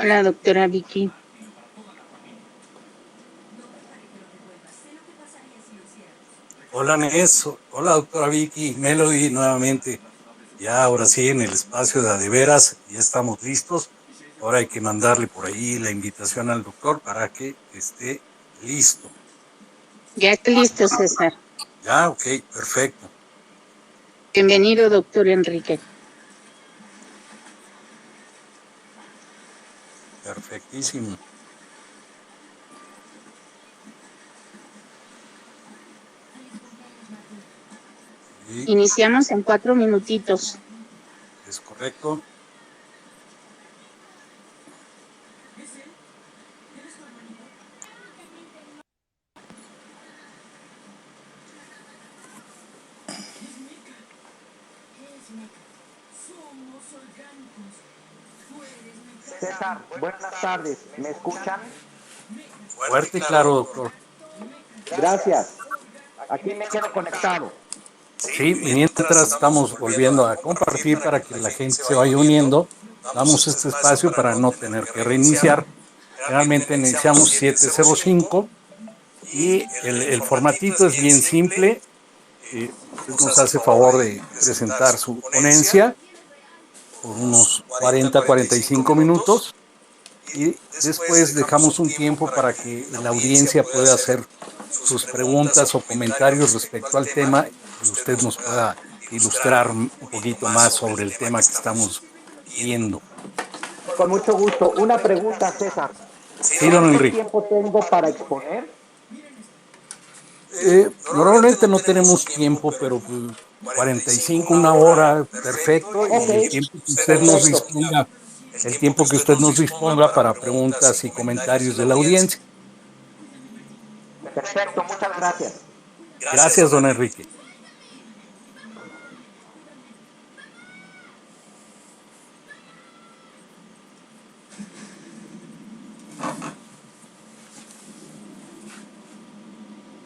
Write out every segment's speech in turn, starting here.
Hola, doctora Vicky. Hola Nes, hola doctora Vicky, Melody nuevamente. Ya ahora sí en el espacio de veras, ya estamos listos. Ahora hay que mandarle por ahí la invitación al doctor para que esté listo. Ya está listo, César. Ya, ok, perfecto. Bienvenido, doctor Enrique. Perfectísimo. Sí, Iniciamos en 4 minutitos. es correcto. César, buenas tardes. ¿Me escuchan? Fuerte y claro, doctor. Gracias. Aquí me quedo conectado. Sí, mientras estamos volviendo a compartir para que la gente se vaya uniendo, damos este espacio para no tener que reiniciar. Generalmente iniciamos 7:05. Y el formatito es bien simple. Usted nos hace favor de presentar su ponencia por unos 40-45 minutos y después dejamos un tiempo para que la audiencia pueda hacer sus preguntas o comentarios respecto al tema y usted nos pueda ilustrar un poquito más sobre el tema que estamos viendo. Con mucho gusto. Una pregunta, César. Sí, don ¿Cuánto Enrique. tiempo tengo para exponer? Normalmente no tenemos tiempo, pero pues, 45, una hora, perfecto, Ok, y perfecto. el tiempo que usted nos disponga para preguntas y comentarios de la audiencia. Perfecto, muchas gracias. Gracias, don Enrique.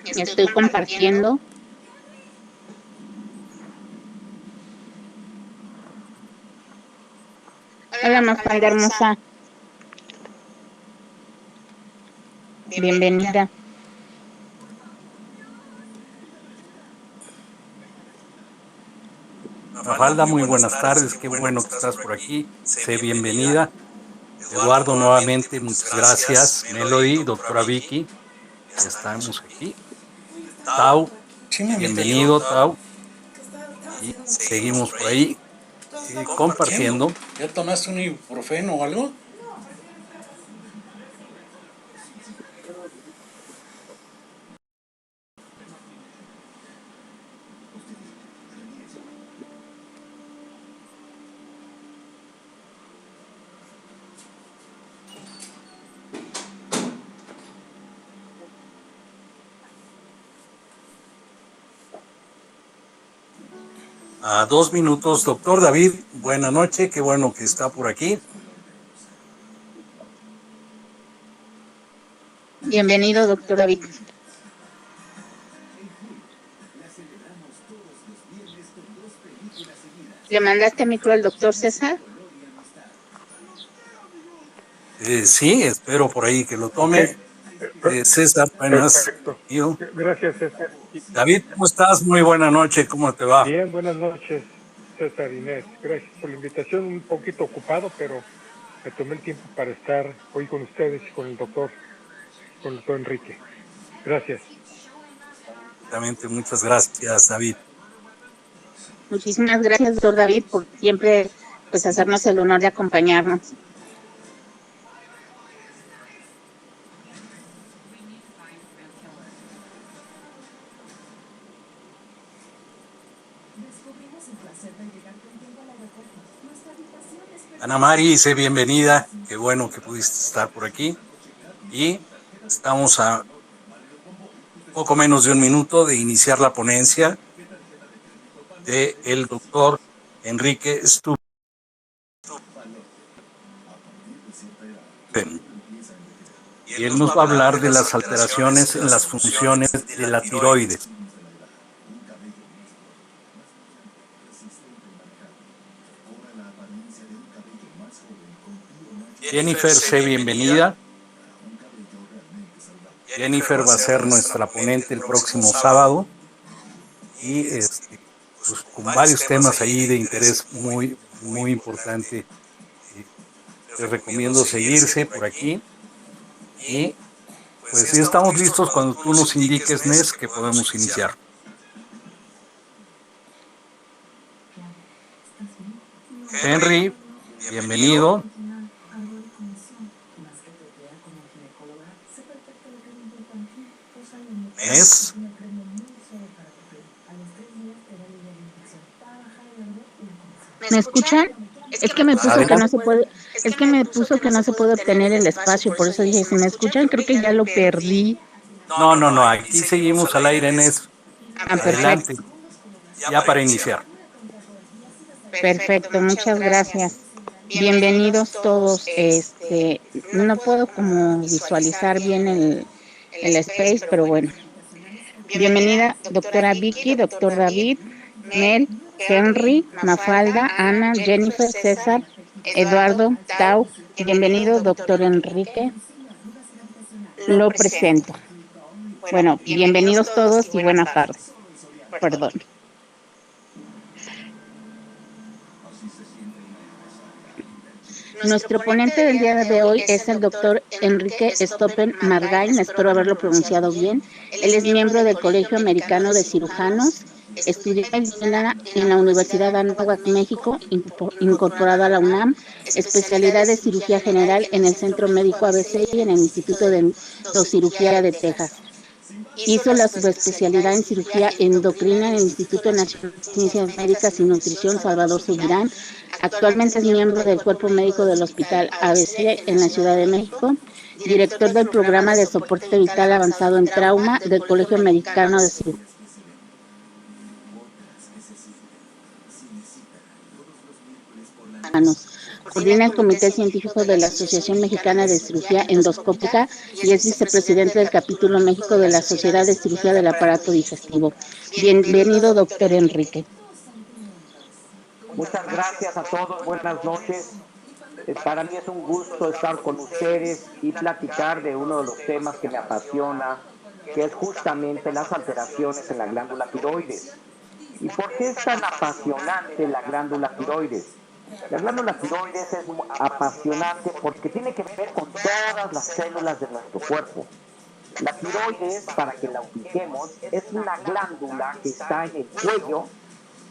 Estoy compartiendo. Hola, Mafalda hermosa. Bienvenida. Mafalda, muy buenas tardes, qué bueno que estás por aquí, sé bienvenida. Eduardo, nuevamente, muchas gracias. Melody, doctora Vicky, ya estamos aquí. Tau, bienvenido, Tau, y seguimos por ahí compartiendo. ¿Ya tomaste un ibuprofeno o algo? A 2 minutos, doctor David, buena noche, qué bueno que está por aquí. Bienvenido, doctora Vicky. ¿Le mandaste micro al doctor César? Sí, espero por ahí que lo Ok, tome. César, buenas. perfecto. Yo. Gracias, César. David, ¿cómo estás? Muy buena noche, ¿cómo te va? Bien, buenas noches, César Inés. Gracias por la invitación. Un poquito ocupado, pero me tomé el tiempo para estar hoy con ustedes y con el doctor Enrique. Gracias. Exactamente, muchas gracias, David. Muchísimas gracias, doctor David, por siempre pues hacernos el honor de acompañarnos. Ana Mari, dice bienvenida, qué bueno que pudiste estar por aquí. Y estamos a poco menos de un minuto de iniciar la ponencia del doctor Enrique Stupen. Y él nos va a hablar de las alteraciones en las funciones de la tiroides. Jennifer, sé bienvenida. Jennifer va a ser nuestra ponente el próximo sábado y pues, con varios temas ahí de interés muy, muy importante. Les recomiendo seguirse por aquí y pues sí estamos listos cuando tú nos indiques, Nes, que podemos iniciar. Henry, bienvenido. Nes. ¿Me escuchan? Es que me puso que no se puede, es que me puso que no se puede obtener el espacio, por eso dije, si me escuchan, creo que ya lo perdí. No, aquí seguimos al aire, Nes. Adelante, ya para iniciar. Perfecto, muchas gracias. Bienvenidos todos. No puedo como visualizar bien el space, pero bueno. Bienvenida, doctora Vicky, doctor David, Mel, Henry, Mafalda, Ana, Jennifer, César, Eduardo, Tau. Bienvenido, doctor Enrique. Lo presento. Bueno, bienvenidos todos y buenas tardes. Perdón. Nuestro ponente del día de hoy es el doctor Enrique Stoppen Margain, espero haberlo pronunciado bien. Él es miembro del Colegio Americano de Cirujanos, estudió medicina en la Universidad de Anáhuac, México, incorporado a la UNAM, especialidad de cirugía general en el Centro Médico ABC y en el Instituto de Neurocirugía de Texas. Hizo la subespecialidad en cirugía endocrina en el Instituto Nacional de Ciencias Médicas y Nutrición Salvador Subirán. Actualmente es miembro del Cuerpo Médico del Hospital ABC en la Ciudad de México, director del Programa de Soporte Vital Avanzado en Trauma del Colegio Americano de Cirujanos. Coordina el Comité Científico de la Asociación Mexicana de Cirugía Endoscópica y es vicepresidente del capítulo México de la Sociedad de Cirugía del Aparato Digestivo. Bienvenido, doctor Enrique. Muchas gracias a todos, buenas noches. Para mí es un gusto estar con ustedes y platicar de uno de los temas que me apasiona, que es justamente las alteraciones en la glándula tiroides. ¿Y por qué es tan apasionante la glándula tiroides? La glándula tiroides es apasionante porque tiene que ver con todas las células de nuestro cuerpo. La tiroides, para que la ubiquemos, es una glándula que está en el cuello,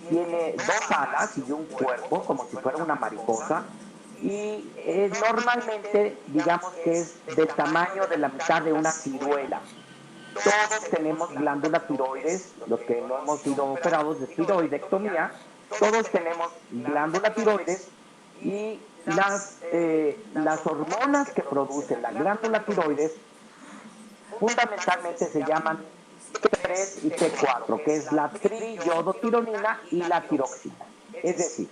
tiene dos alas y un cuerpo, como si fuera una mariposa, y normalmente digamos que es del tamaño de la mitad de una ciruela. Todos tenemos glándula tiroides, los que no hemos sido operados de tiroidectomía, todos tenemos glándula tiroides y las hormonas que produce la glándula tiroides fundamentalmente se llaman T3 y T4, que es la triiodotironina y la tiroxina. Es decir,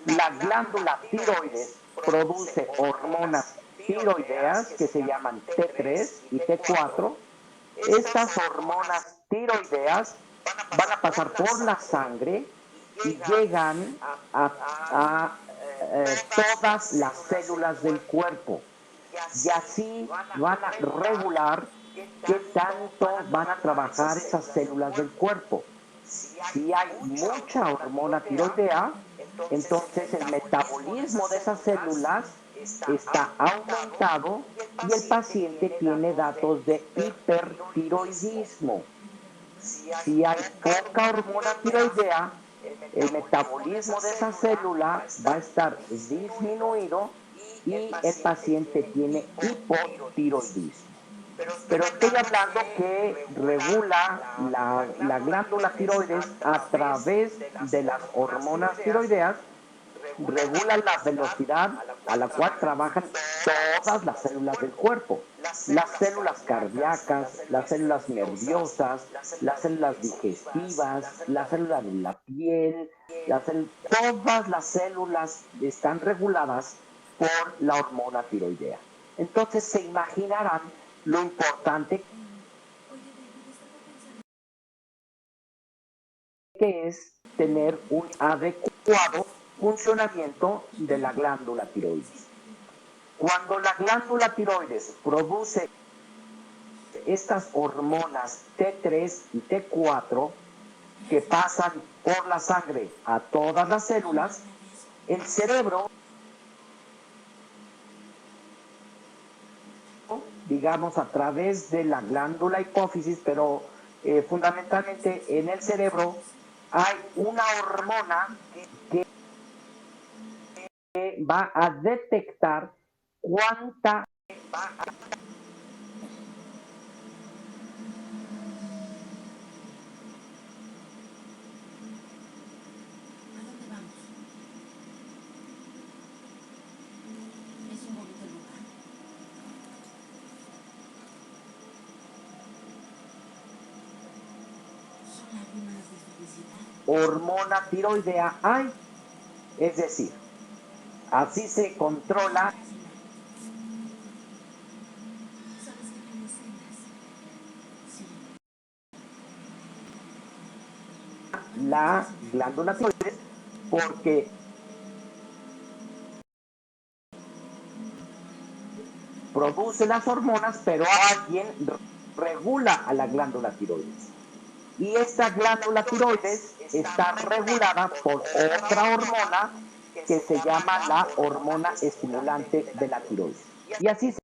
la glándula tiroides produce hormonas tiroideas que se llaman T3 y T4. Estas hormonas tiroideas van a pasar por la sangre y llegan a todas las células del cuerpo y así van a regular qué tanto van a trabajar esas células del cuerpo. Si hay mucha hormona tiroidea, entonces el metabolismo de esas células está aumentado y el paciente tiene datos de hipertiroidismo. Si hay poca hormona tiroidea, el metabolismo de esa célula va a estar disminuido y el paciente tiene hipotiroidismo. Pero estoy hablando que regula la glándula tiroides a través de las hormonas tiroideas, regula la velocidad a la cual trabajan todas las células del cuerpo. Las células cardíacas, las células nerviosas, las células digestivas, las células de la piel, todas las células están reguladas por la hormona tiroidea. Entonces se imaginarán lo importante que es tener un adecuado funcionamiento de la glándula tiroides. Cuando la glándula tiroides produce estas hormonas T3 y T4 que pasan por la sangre a todas las células, el cerebro, digamos a través de la glándula hipófisis, pero fundamentalmente en el cerebro hay una hormona que va a detectar cuánta hormona tiroidea hay. Es decir, así se controla la glándula tiroides porque produce las hormonas, pero alguien regula a la glándula tiroides. Y esta glándula tiroides está regulada por otra hormona que se llama la hormona estimulante de la tiroides. Y así se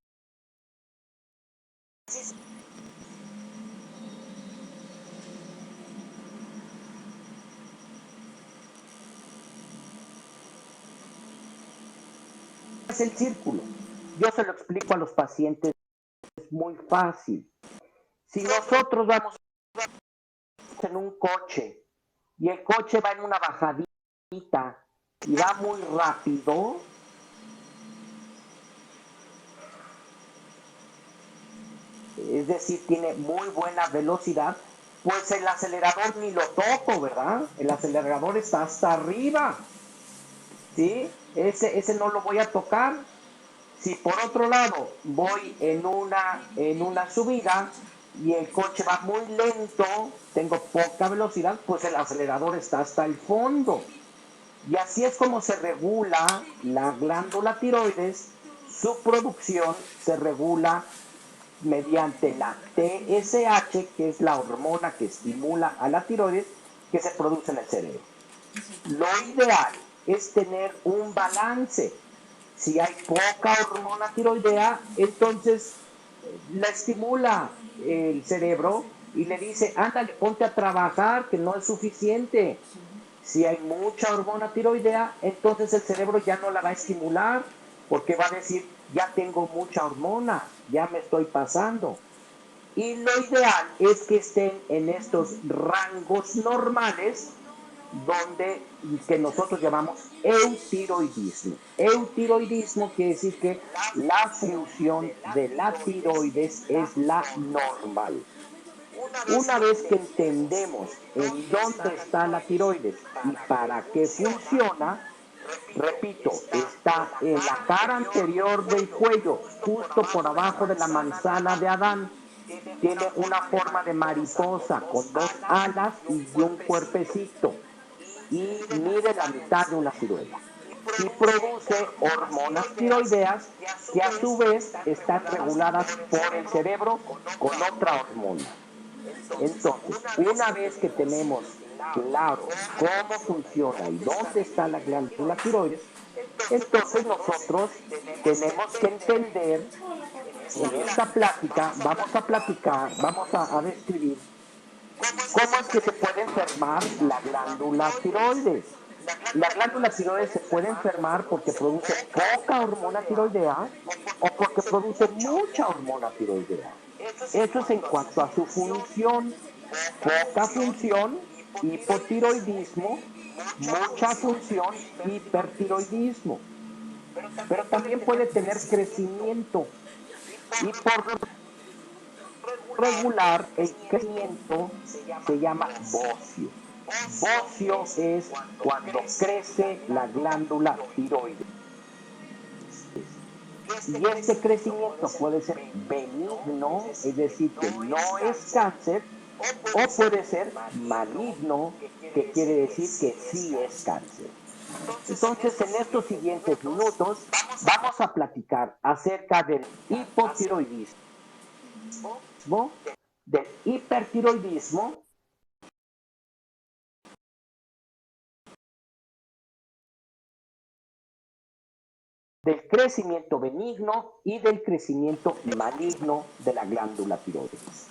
es el círculo. Yo se lo explico a los pacientes, es muy fácil. Si nosotros vamos en un coche y el coche va en una bajadita y va muy rápido, es decir, tiene muy buena velocidad, pues el acelerador ni lo toco, ¿verdad? El acelerador está hasta arriba, ¿sí? Ese no lo voy a tocar. Si por otro lado voy en una subida y el coche va muy lento, tengo poca velocidad, pues el acelerador está hasta el fondo. Y así es como se regula la glándula tiroides, su producción se regula mediante la TSH, que es la hormona que estimula a la tiroides, que se produce en el cerebro. Lo ideal es tener un balance. Si hay poca hormona tiroidea, entonces la estimula el cerebro y le dice, ándale, ponte a trabajar, que no es suficiente. Si hay mucha hormona tiroidea, entonces el cerebro ya no la va a estimular, porque va a decir, ya tengo mucha hormona, ya me estoy pasando. Y lo ideal es que estén en estos rangos normales donde que nosotros llamamos eutiroidismo. Eutiroidismo quiere decir que la función de la tiroides es la normal. Una vez que entendemos en dónde está la tiroides y para qué funciona, repito, está en la cara anterior del cuello, justo por abajo de la manzana de Adán. Tiene una forma de mariposa con dos alas y un cuerpecito. Y mide la mitad de una ciruela. Y produce hormonas tiroideas que a su vez están reguladas por el cerebro con otra hormona. Entonces, una vez que tenemos claro cómo funciona y dónde está la glándula tiroides, entonces nosotros tenemos que entender, en esta plática, vamos a describir cómo es que se puede enfermar la glándula tiroides. La glándula tiroides se puede enfermar porque produce poca hormona tiroidea o porque produce mucha hormona tiroidea. Eso es en cuanto a su función. Poca función, hipotiroidismo; mucha función, hipertiroidismo. Pero también puede tener crecimiento. Y por regular, el crecimiento se llama bocio. Bocio es cuando crece la glándula tiroides. Y este crecimiento puede ser benigno, es decir, que no es cáncer, o puede ser maligno, que quiere decir que sí es cáncer. Entonces, en estos siguientes minutos vamos a platicar acerca del hipotiroidismo, del hipertiroidismo, del crecimiento benigno y del crecimiento maligno de la glándula tiroides.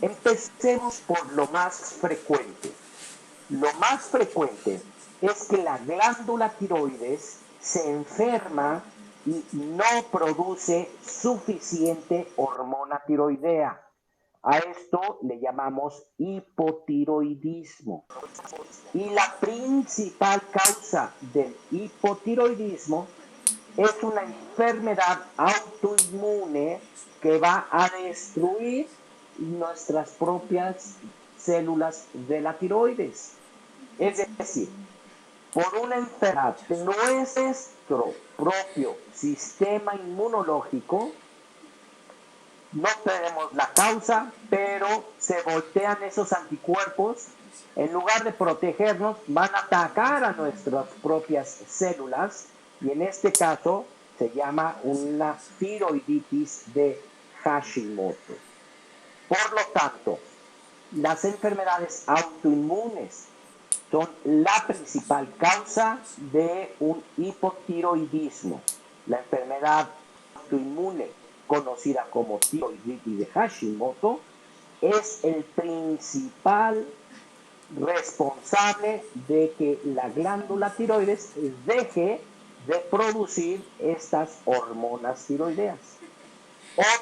Empecemos por lo más frecuente. Lo más frecuente es que la glándula tiroides se enferma y no produce suficiente hormona tiroidea. A esto le llamamos hipotiroidismo. Y la principal causa del hipotiroidismo es una enfermedad autoinmune que va a destruir nuestras propias células de la tiroides. Es decir, por una enfermedad de nuestro propio sistema inmunológico, no tenemos la causa, pero se voltean esos anticuerpos. En lugar de protegernos, van a atacar a nuestras propias células y en este caso se llama una tiroiditis de Hashimoto. Por lo tanto, las enfermedades autoinmunes son la principal causa de un hipotiroidismo. La enfermedad autoinmune, conocida como tiroiditis de Hashimoto, es el principal responsable de que la glándula tiroides deje de producir estas hormonas tiroideas.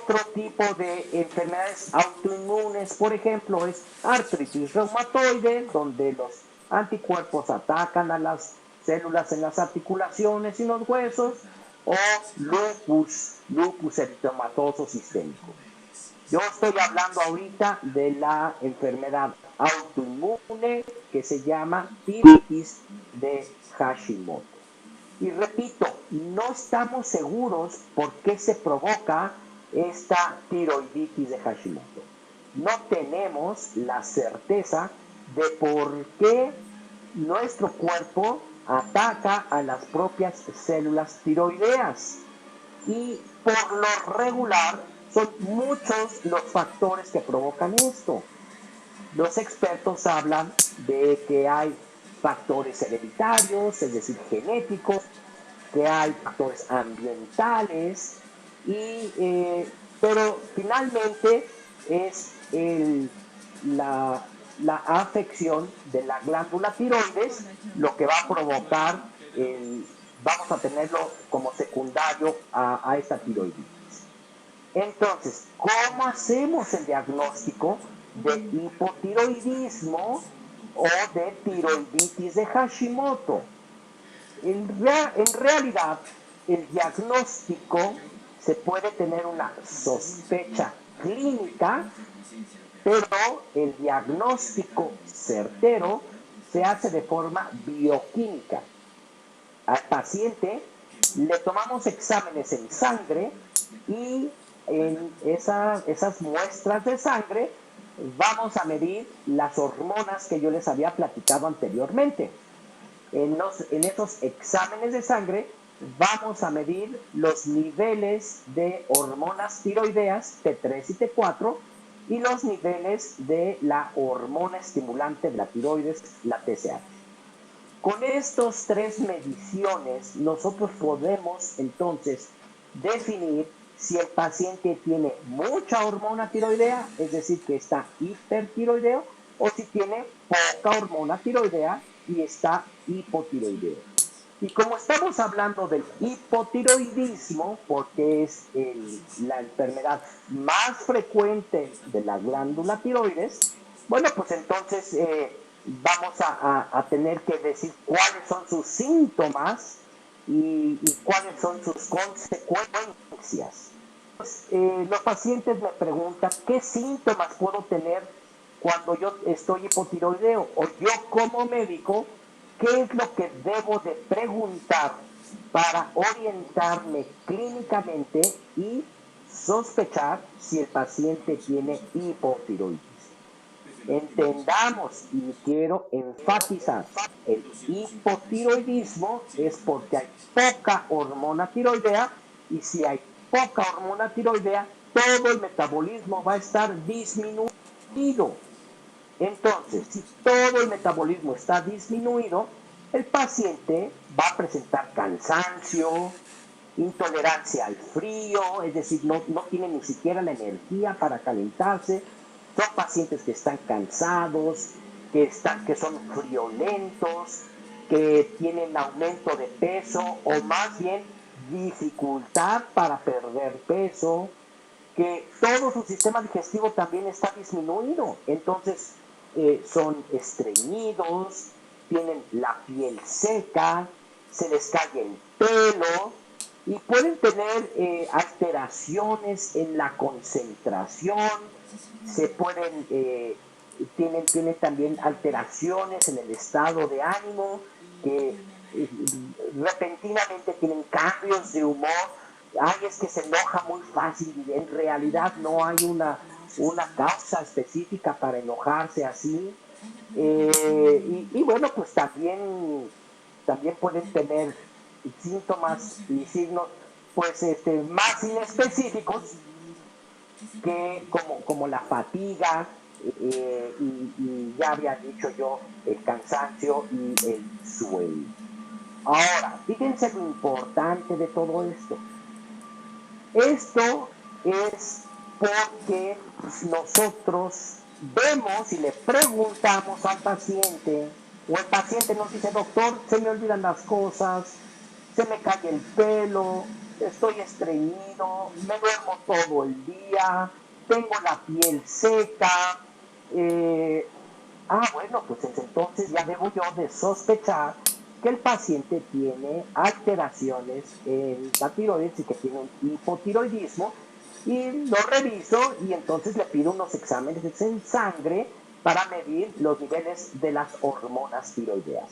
Otro tipo de enfermedades autoinmunes, por ejemplo, es artritis reumatoide, donde los anticuerpos atacan a las células en las articulaciones y los huesos, o lupus eritematoso sistémico. Yo estoy hablando ahorita de la enfermedad autoinmune que se llama tiroiditis de Hashimoto. Y repito, no estamos seguros por qué se provoca esta tiroiditis de Hashimoto. No tenemos la certeza de por qué nuestro cuerpo ataca a las propias células tiroideas. Y por lo regular son muchos los factores que provocan esto. Los expertos hablan de que hay factores hereditarios, es decir, genéticos, que hay factores ambientales, pero finalmente es la afección de la glándula tiroides lo que va a provocar, vamos a tenerlo como secundario a esta tiroiditis. Entonces, ¿cómo hacemos el diagnóstico de hipotiroidismo o de tiroiditis de Hashimoto? En realidad, el diagnóstico se puede tener una sospecha clínica, pero el diagnóstico certero se hace de forma bioquímica. Al paciente le tomamos exámenes en sangre y en esas muestras de sangre vamos a medir las hormonas que yo les había platicado anteriormente. En esos exámenes de sangre vamos a medir los niveles de hormonas tiroideas T3 y T4 y los niveles de la hormona estimulante de la tiroides, la TSH. Con estos tres mediciones nosotros podemos entonces definir si el paciente tiene mucha hormona tiroidea, es decir, que está hipertiroideo, o si tiene poca hormona tiroidea y está hipotiroideo. Y como estamos hablando del hipotiroidismo, porque es la enfermedad más frecuente de la glándula tiroides, bueno, pues entonces vamos a tener que decir cuáles son sus síntomas y cuáles son sus consecuencias. Los pacientes me preguntan qué síntomas puedo tener cuando yo estoy hipotiroideo, o yo como médico, qué es lo que debo de preguntar para orientarme clínicamente y sospechar si el paciente tiene hipotiroidismo. Entendamos, y quiero enfatizar, el hipotiroidismo es porque hay poca hormona tiroidea, y si hay poca hormona tiroidea, todo el metabolismo va a estar disminuido. Entonces, si todo el metabolismo está disminuido, el paciente va a presentar cansancio, intolerancia al frío, es decir, no tiene ni siquiera la energía para calentarse. Son pacientes que están cansados, que son friolentos, que tienen aumento de peso o más bien dificultad para perder peso, que todo su sistema digestivo también está disminuido. Entonces, son estreñidos, tienen la piel seca, se les cae el pelo y pueden tener alteraciones en la concentración, se pueden, tienen también alteraciones en el estado de ánimo, que repentinamente tienen cambios de humor. Ay, es que se enoja muy fácil, y en realidad no hay una causa específica para enojarse así. Y bueno, pues también pueden tener síntomas y signos pues más inespecíficos, que como la fatiga, y ya había dicho yo, el cansancio y el sueño. Ahora, fíjense lo importante de todo esto. Esto es porque nosotros vemos y le preguntamos al paciente, o el paciente nos dice: doctor, se me olvidan las cosas, se me cae el pelo, estoy estreñido, me duermo todo el día, tengo la piel seca. eh, bueno, pues entonces ya debo yo de sospechar que el paciente tiene alteraciones en la tiroides y que tiene un hipotiroidismo, y lo reviso y entonces le pido unos exámenes en sangre para medir los niveles de las hormonas tiroideas.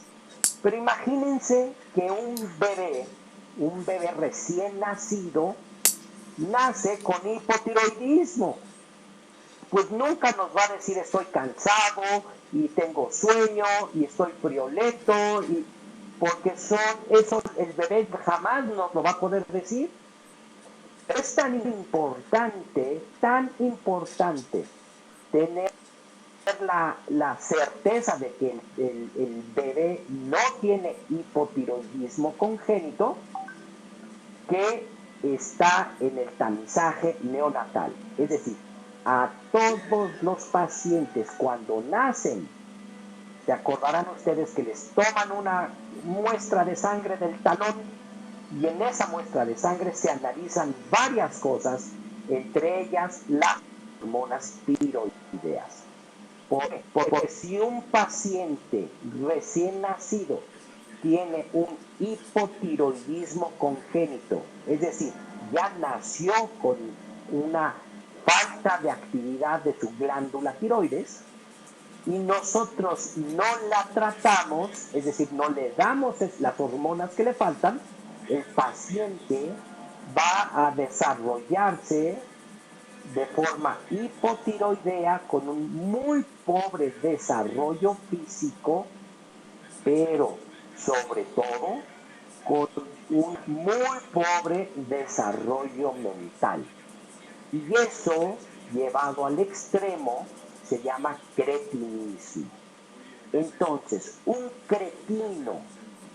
Pero imagínense que un bebé recién nacido, nace con hipotiroidismo. Pues nunca nos va a decir: estoy cansado y tengo sueño y estoy friolento, porque son esos, el bebé jamás nos lo va a poder decir. Es tan importante tener la certeza de que el bebé no tiene hipotiroidismo congénito, que está en el tamizaje neonatal. Es decir, a todos los pacientes cuando nacen, se acordarán ustedes que les toman una muestra de sangre del talón, y en esa muestra de sangre se analizan varias cosas, entre ellas las hormonas tiroideas. Porque si un paciente recién nacido tiene un hipotiroidismo congénito, es decir, ya nació con una falta de actividad de su glándula tiroides, y nosotros no la tratamos, es decir, no le damos las hormonas que le faltan, el paciente va a desarrollarse de forma hipotiroidea, con un muy pobre desarrollo físico, pero sobre todo con un muy pobre desarrollo mental. Y eso, llevado al extremo, se llama cretinismo. Entonces, un cretino,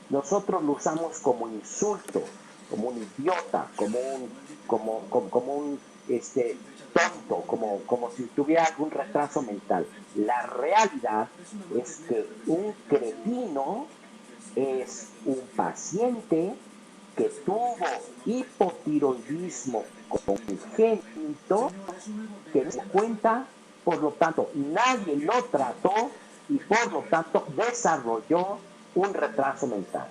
nosotros lo usamos como insulto, como un idiota, como un tonto, como si tuviera algún retraso mental. La realidad es que un cretino es un paciente que tuvo hipotiroidismo congénito, que no se cuenta, por lo tanto nadie lo trató, y por lo tanto desarrolló un retraso mental.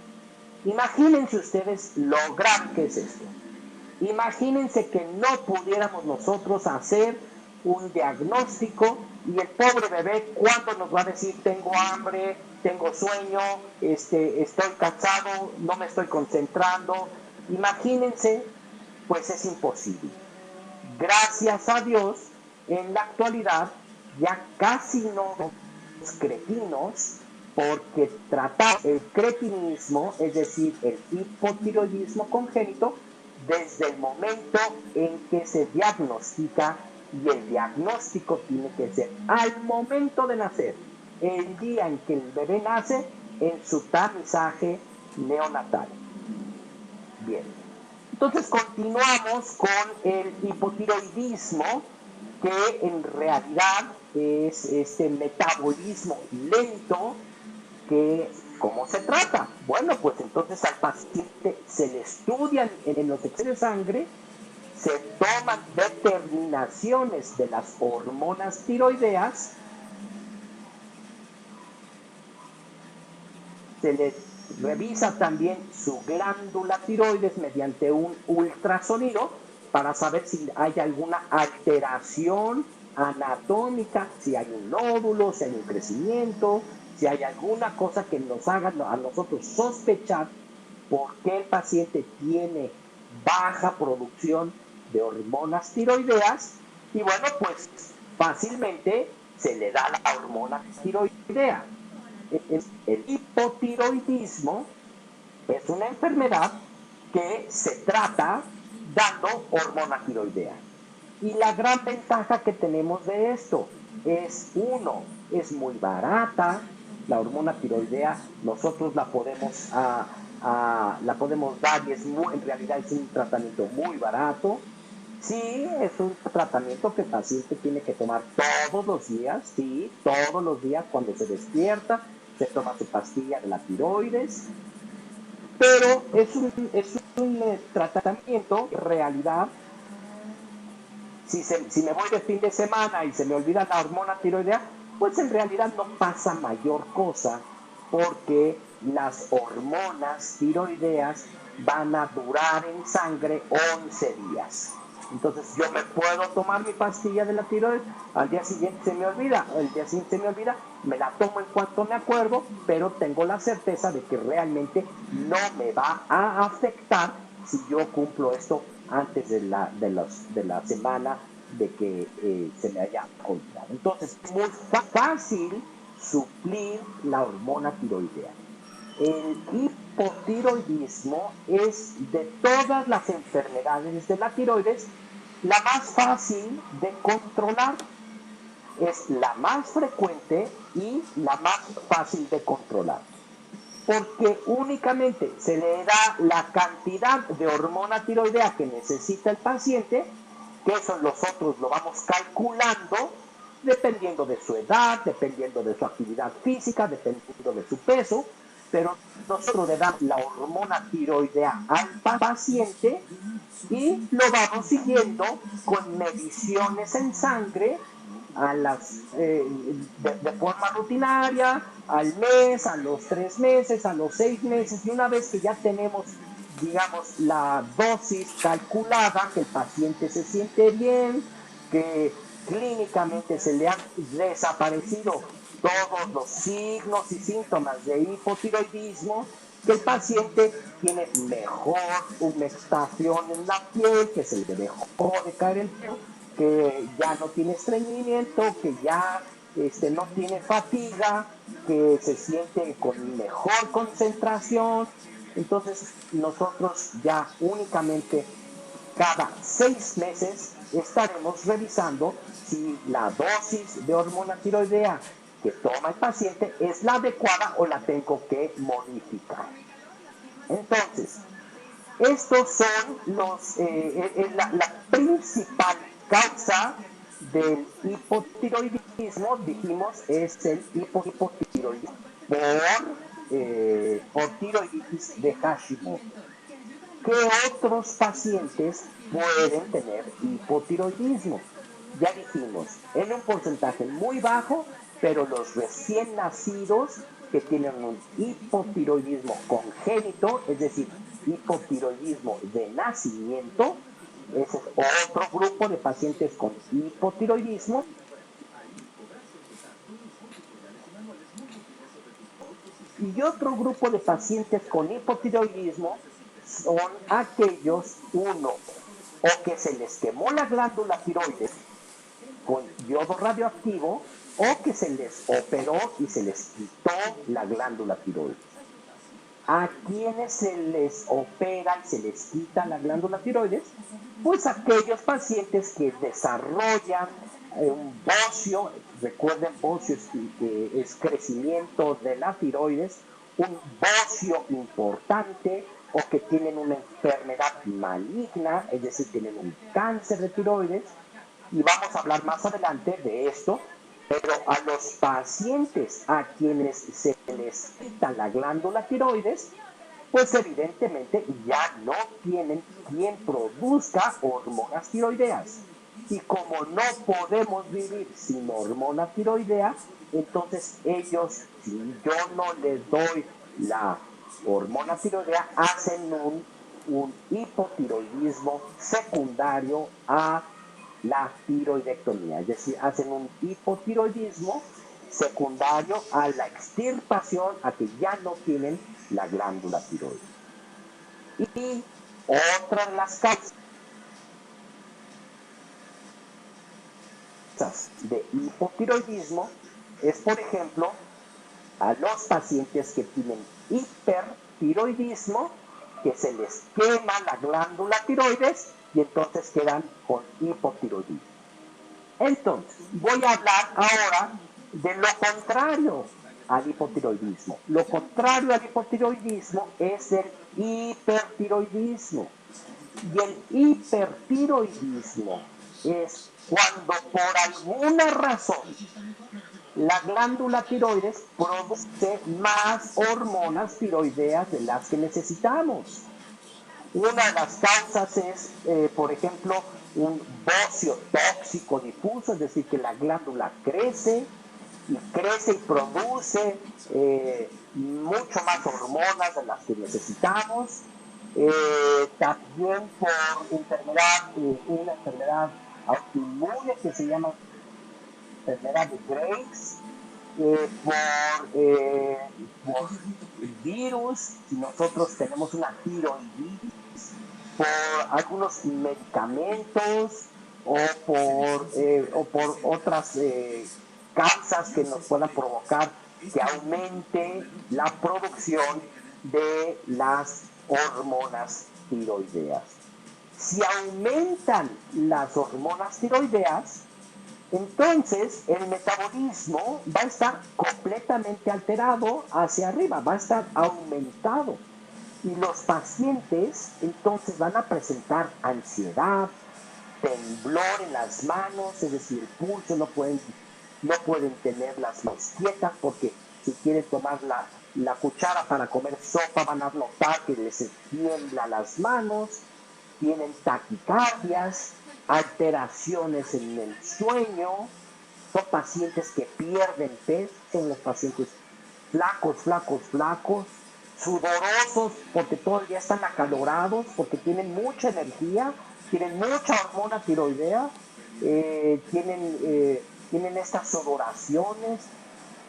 Imagínense ustedes lo grave que es esto. Imagínense que no pudiéramos nosotros hacer un diagnóstico, y el pobre bebé, ¿cuándo nos va a decir: tengo hambre, tengo sueño, estoy cansado, no me estoy concentrando? Imagínense, pues es imposible. Gracias a Dios, en la actualidad ya casi no somos cretinos, porque tratar el cretinismo, es decir, el hipotiroidismo congénito, desde el momento en que se diagnostica, y el diagnóstico tiene que ser al momento de nacer, el día en que el bebé nace, en su tamizaje neonatal. Bien, entonces continuamos con el hipotiroidismo, que en realidad es este metabolismo lento. Que, ¿cómo se trata? Bueno, pues entonces al paciente se le estudian en los exámenes de sangre, se toman determinaciones de las hormonas tiroideas, se le revisa también su glándula tiroides mediante un ultrasonido para saber si hay alguna alteración anatómica, si hay un nódulo, si hay un crecimiento, si hay alguna cosa que nos haga a nosotros sospechar por qué el paciente tiene baja producción de hormonas tiroideas. Y bueno, pues fácilmente se le da la hormona tiroidea. El hipotiroidismo es una enfermedad que se trata dando hormona tiroidea. Y la gran ventaja que tenemos de esto es, uno, es muy barata. La hormona tiroidea nosotros la podemos, la podemos dar, y en realidad es un tratamiento muy barato. Sí, es un tratamiento que el paciente tiene que tomar todos los días, sí, todos los días cuando se despierta, se toma su pastilla de la tiroides, pero es un tratamiento, en realidad, si me voy de fin de semana y se me olvida la hormona tiroidea, pues en realidad no pasa mayor cosa, porque las hormonas tiroideas van a durar en sangre 11 días. Entonces yo me puedo tomar mi pastilla de la tiroides, al día siguiente se me olvida, me la tomo en cuanto me acuerdo, pero tengo la certeza de que realmente no me va a afectar si yo cumplo esto antes de la semana de que se me haya olvidado. Entonces es muy fácil suplir la hormona tiroidea. El hipotiroidismo es, de todas las enfermedades de la tiroides, la más fácil de controlar. Es la más frecuente y la más fácil de controlar, porque únicamente se le da la cantidad de hormona tiroidea que necesita el paciente, que eso nosotros lo vamos calculando dependiendo de su edad, dependiendo de su actividad física, dependiendo de su peso, pero nosotros le damos la hormona tiroidea al paciente y lo vamos siguiendo con mediciones en sangre de forma rutinaria, al mes, a los 3 meses, a los 6 meses, y una vez que ya tenemos, digamos, la dosis calculada, que el paciente se siente bien, que clínicamente se le han desaparecido todos los signos y síntomas de hipotiroidismo, que el paciente tiene mejor humectación en la piel, que se le dejó de caer el pelo, que ya no tiene estreñimiento, que ya no tiene fatiga, que se siente con mejor concentración. Entonces nosotros ya únicamente cada 6 meses estaremos revisando si la dosis de hormona tiroidea que toma el paciente es la adecuada o la tengo que modificar. Entonces, estos son la principal causa del hipotiroidismo, dijimos, es el hipotiroidismo por tiroiditis de Hashimoto. ¿Qué otros pacientes pueden tener hipotiroidismo? Ya dijimos, en un porcentaje muy bajo, pero los recién nacidos que tienen un hipotiroidismo congénito, es decir, hipotiroidismo de nacimiento, ese es otro grupo de pacientes con hipotiroidismo. Y otro grupo de pacientes con hipotiroidismo son aquellos, uno, o que se les quemó la glándula tiroides con yodo radioactivo o que se les operó y se les quitó la glándula tiroides. ¿A quienes se les opera y se les quita la glándula tiroides? Pues aquellos pacientes que desarrollan un bocio, recuerden, bocio es crecimiento de la tiroides, un bocio importante o que tienen una enfermedad maligna, es decir, tienen un cáncer de tiroides, y vamos a hablar más adelante de esto, pero a los pacientes a quienes se les quita la glándula tiroides, pues evidentemente ya no tienen quien produzca hormonas tiroideas. Y como no podemos vivir sin hormona tiroidea, entonces ellos, si yo no les doy la hormona tiroidea, hacen un hipotiroidismo secundario a la tiroidectomía, es decir, hacen un hipotiroidismo secundario a la extirpación, a que ya no tienen la glándula tiroides. Y otra de las causas de hipotiroidismo es, por ejemplo, a los pacientes que tienen hipertiroidismo, que se les quema la glándula tiroides y entonces quedan con hipotiroidismo. Entonces, voy a hablar ahora de lo contrario al hipotiroidismo. Lo contrario al hipotiroidismo es el hipertiroidismo. Y el hipertiroidismo es cuando por alguna razón la glándula tiroides produce más hormonas tiroideas de las que necesitamos. Una de las causas es, por ejemplo, un bocio tóxico difuso, es decir, que la glándula crece y produce mucho más hormonas de las que necesitamos. También por una enfermedad autoinmune que se llama enfermedad de Graves, por virus, si nosotros tenemos una tiroiditis, por algunos medicamentos o por otras causas que nos puedan provocar que aumente la producción de las hormonas tiroideas. Si aumentan las hormonas tiroideas, entonces el metabolismo va a estar completamente alterado hacia arriba, va a estar aumentado. Y los pacientes entonces van a presentar ansiedad, temblor en las manos, es decir, el pulso, no pueden tener las manos quietas porque si quieren tomar la cuchara para comer sopa van a notar que les tiembla las manos, tienen taquicardias, alteraciones en el sueño, son pacientes que pierden peso, son los pacientes flacos, sudorosos porque todo el día están acalorados, porque tienen mucha energía, tienen mucha hormona tiroidea, tienen estas sudoraciones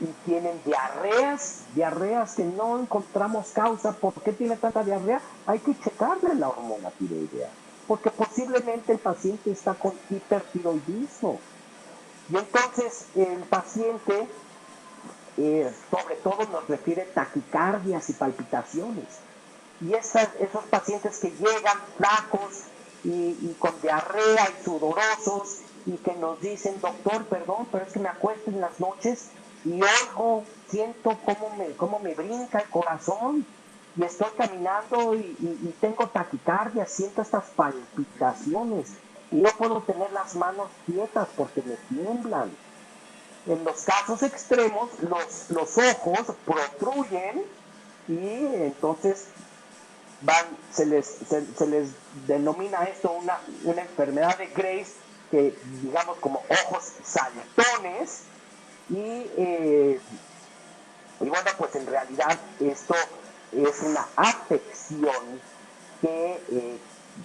y tienen diarreas que no encontramos causa. ¿Por qué tiene tanta diarrea? Hay que checarle la hormona tiroidea, porque posiblemente el paciente está con hipertiroidismo. Y entonces el paciente sobre todo nos refiere taquicardias y palpitaciones. Y esos pacientes que llegan flacos y con diarrea y sudorosos y que nos dicen, doctor, perdón, pero es que me acuesto en las noches y oigo, siento cómo me brinca el corazón y estoy caminando y tengo taquicardia, siento estas palpitaciones y no puedo tener las manos quietas porque me tiemblan. En los casos extremos, los ojos protruyen y entonces se les denomina esto una enfermedad de Graves, que digamos como ojos saltones, y bueno, pues en realidad esto es una afección que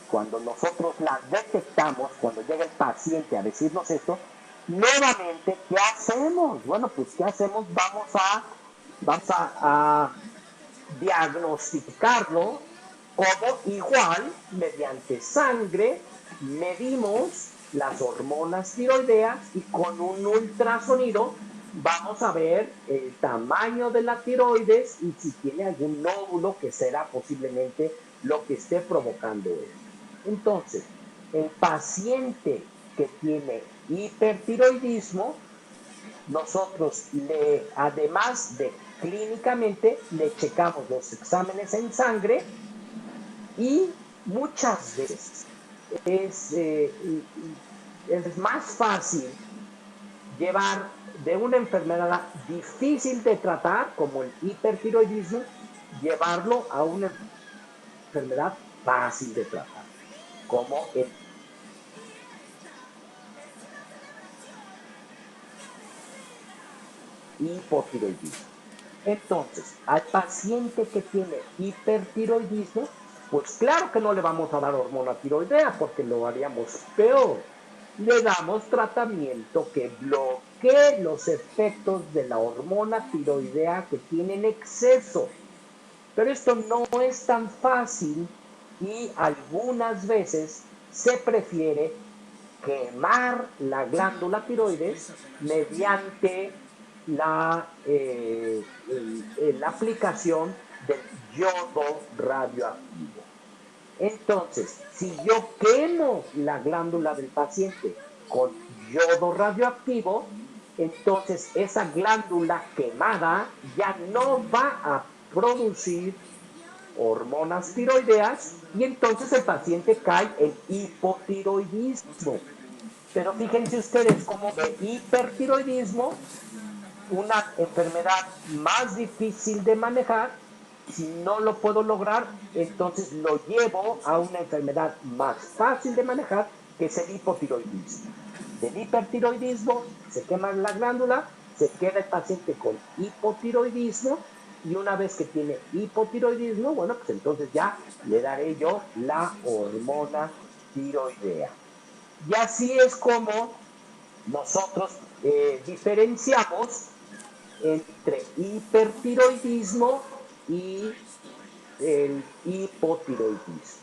cuando nosotros la detectamos, cuando llega el paciente a decirnos esto, nuevamente, ¿qué hacemos? Bueno, pues ¿qué hacemos? Vamos a diagnosticarlo como igual mediante sangre, medimos las hormonas tiroideas y con un ultrasonido vamos a ver el tamaño de la tiroides y si tiene algún nódulo que será posiblemente lo que esté provocando esto. Entonces, el paciente que tiene hipertiroidismo, nosotros además de clínicamente, le checamos los exámenes en sangre y muchas veces es, es más fácil llevar de una enfermedad difícil de tratar, como el hipertiroidismo, llevarlo a una enfermedad fácil de tratar, como el hipotiroidismo. Entonces, al paciente que tiene hipertiroidismo, pues claro que no le vamos a dar hormona tiroidea porque lo haríamos peor. Le damos tratamiento que bloquee los efectos de la hormona tiroidea que tiene en exceso. Pero esto no es tan fácil y algunas veces se prefiere quemar la glándula tiroides mediante la aplicación del yodo radioactivo. Entonces, si yo quemo la glándula del paciente con yodo radioactivo, entonces esa glándula quemada ya no va a producir hormonas tiroideas y entonces el paciente cae en hipotiroidismo. Pero fíjense ustedes cómo de hipertiroidismo, una enfermedad más difícil de manejar, si no lo puedo lograr, entonces lo llevo a una enfermedad más fácil de manejar, que es el hipotiroidismo. Del hipertiroidismo se quema la glándula, se queda el paciente con hipotiroidismo y una vez que tiene hipotiroidismo, bueno, pues entonces ya le daré yo la hormona tiroidea. Y así es como nosotros diferenciamos entre hipertiroidismo y el hipotiroidismo.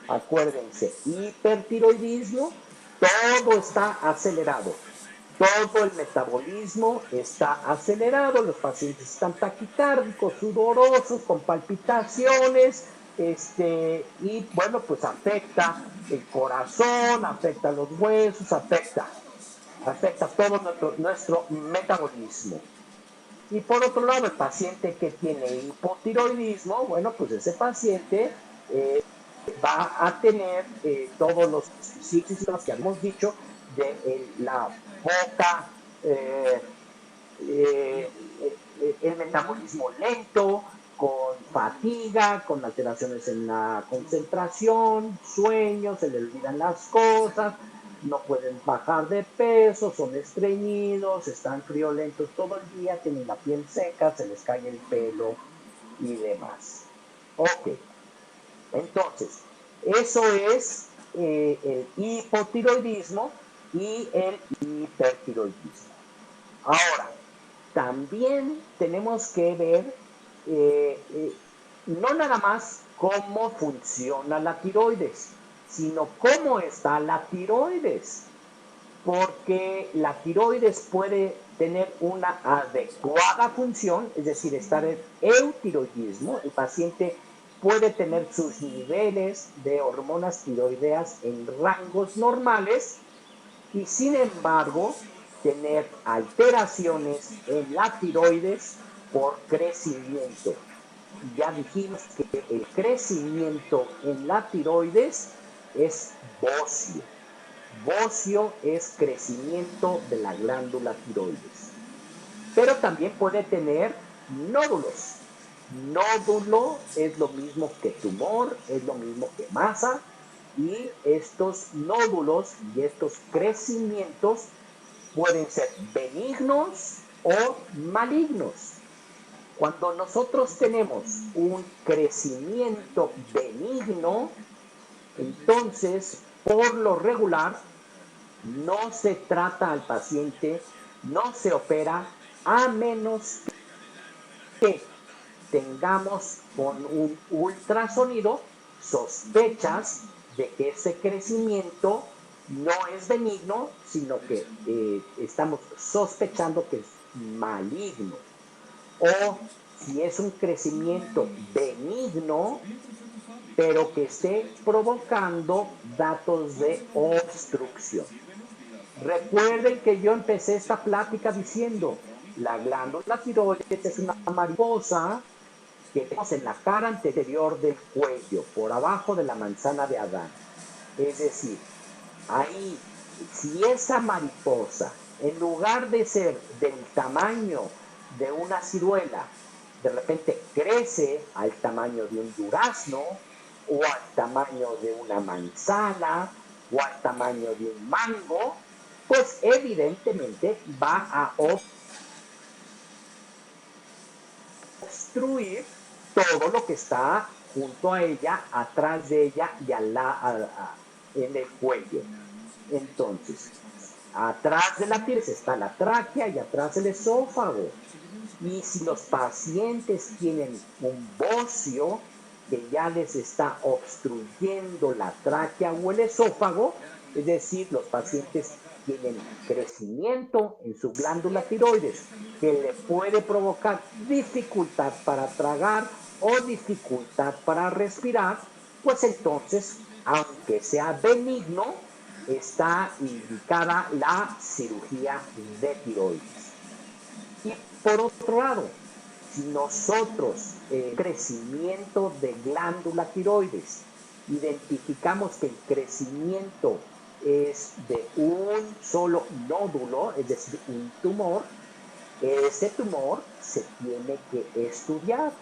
Acuérdense, hipertiroidismo, todo está acelerado, todo el metabolismo está acelerado, los pacientes están taquicárdicos, sudorosos, con palpitaciones, y bueno, pues afecta el corazón, afecta los huesos, afecta todo nuestro metabolismo. Y por otro lado, el paciente que tiene hipotiroidismo, bueno, pues ese paciente va a tener todos los síntomas que hemos dicho de la poca, eh, eh, el metabolismo lento, con fatiga, con alteraciones en la concentración, sueños, se le olvidan las cosas, no pueden bajar de peso, son estreñidos, están friolentos todo el día, tienen la piel seca, se les cae el pelo y demás. Ok, entonces, eso es el hipotiroidismo y el hipertiroidismo. Ahora, también tenemos que ver no nada más cómo funciona la tiroides, sino cómo está la tiroides, porque la tiroides puede tener una adecuada función, es decir, estar en eutiroidismo, el paciente puede tener sus niveles de hormonas tiroideas en rangos normales y sin embargo tener alteraciones en la tiroides por crecimiento. Ya dijimos que el crecimiento en la tiroides es bocio. Bocio es crecimiento de la glándula tiroides. Pero también puede tener nódulos. Nódulo es lo mismo que tumor, es lo mismo que masa, y estos nódulos y estos crecimientos pueden ser benignos o malignos. Cuando nosotros tenemos un crecimiento benigno, entonces, por lo regular, no se trata al paciente, no se opera, a menos que tengamos con un ultrasonido sospechas de que ese crecimiento no es benigno, sino que estamos sospechando que es maligno. O si es un crecimiento benigno, pero que esté provocando datos de obstrucción. Recuerden que yo empecé esta plática diciendo, la glándula tiroides es una mariposa que tenemos en la cara anterior del cuello, por abajo de la manzana de Adán. Es decir, ahí, si esa mariposa, en lugar de ser del tamaño de una ciruela, de repente crece al tamaño de un durazno, o al tamaño de una manzana, o al tamaño de un mango, pues evidentemente va a obstruir todo lo que está junto a ella, atrás de ella y en el cuello. Entonces, atrás de la tiroides está la tráquea y atrás el esófago. Y si los pacientes tienen un bocio que ya les está obstruyendo la tráquea o el esófago, es decir, los pacientes tienen crecimiento en su glándula tiroides que le puede provocar dificultad para tragar o dificultad para respirar, pues entonces, aunque sea benigno, está indicada la cirugía de tiroides. Y por otro lado, si nosotros, crecimiento de glándula tiroides, identificamos que el crecimiento es de un solo nódulo, es decir, un tumor, ese tumor se tiene que estudiar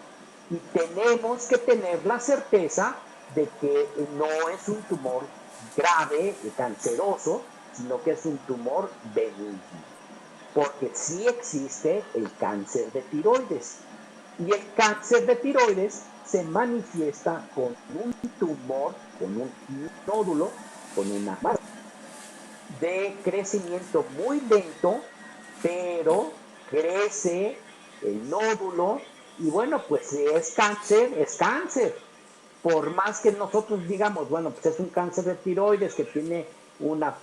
y tenemos que tener la certeza de que no es un tumor grave y canceroso, sino que es un tumor benigno, porque sí existe el cáncer de tiroides. Y el cáncer de tiroides se manifiesta con un tumor, con un nódulo, con una masa de crecimiento muy lento, pero crece el nódulo y bueno, pues si es cáncer, es cáncer. Por más que nosotros digamos, bueno, pues es un cáncer de tiroides que tiene una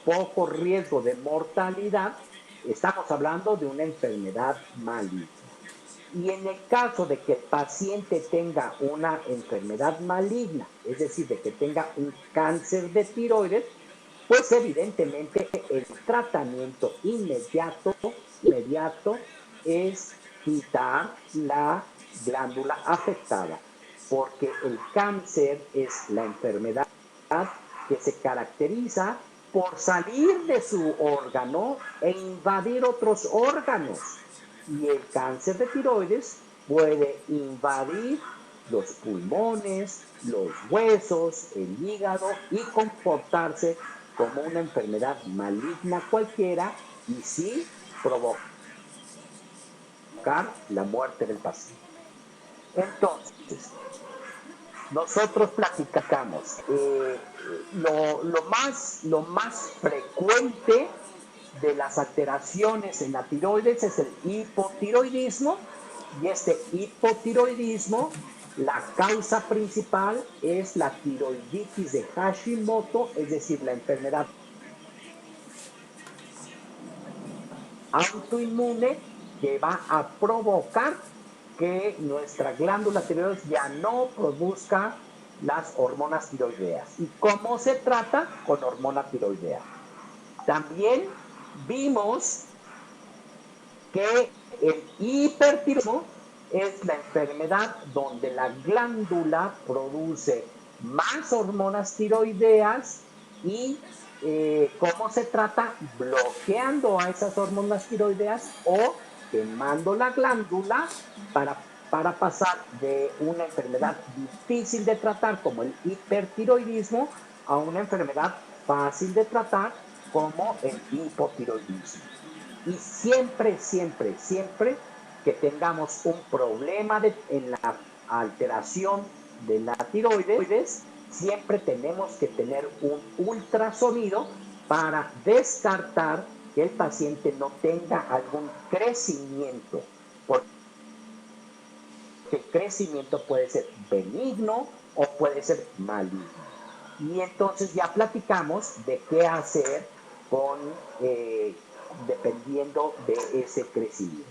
poco riesgo de mortalidad, estamos hablando de una enfermedad maligna. Y en el caso de que el paciente tenga una enfermedad maligna, es decir, de que tenga un cáncer de tiroides, pues evidentemente el tratamiento inmediato es quitar la glándula afectada, porque el cáncer es la enfermedad que se caracteriza por salir de su órgano e invadir otros órganos. Y el cáncer de tiroides puede invadir los pulmones, los huesos, el hígado y comportarse como una enfermedad maligna cualquiera y sí provocar la muerte del paciente. Entonces, nosotros platicamos, lo más frecuente de las alteraciones en la tiroides es el hipotiroidismo, y este hipotiroidismo, la causa principal es la tiroiditis de Hashimoto, es decir, la enfermedad autoinmune que va a provocar que nuestra glándula tiroides ya no produzca las hormonas tiroideas. ¿Y cómo se trata? Con hormona tiroidea. También vimos que el hipertiroidismo es la enfermedad donde la glándula produce más hormonas tiroideas y ¿cómo se trata? Bloqueando a esas hormonas tiroideas o quemando la glándula para pasar de una enfermedad difícil de tratar como el hipertiroidismo a una enfermedad fácil de tratar como el hipotiroidismo. Y siempre que tengamos un problema en la alteración de la tiroides, siempre tenemos que tener un ultrasonido para descartar que el paciente no tenga algún crecimiento, porque el crecimiento puede ser benigno o puede ser maligno. y entonces ya platicamos de qué hacer con, dependiendo de ese crecimiento.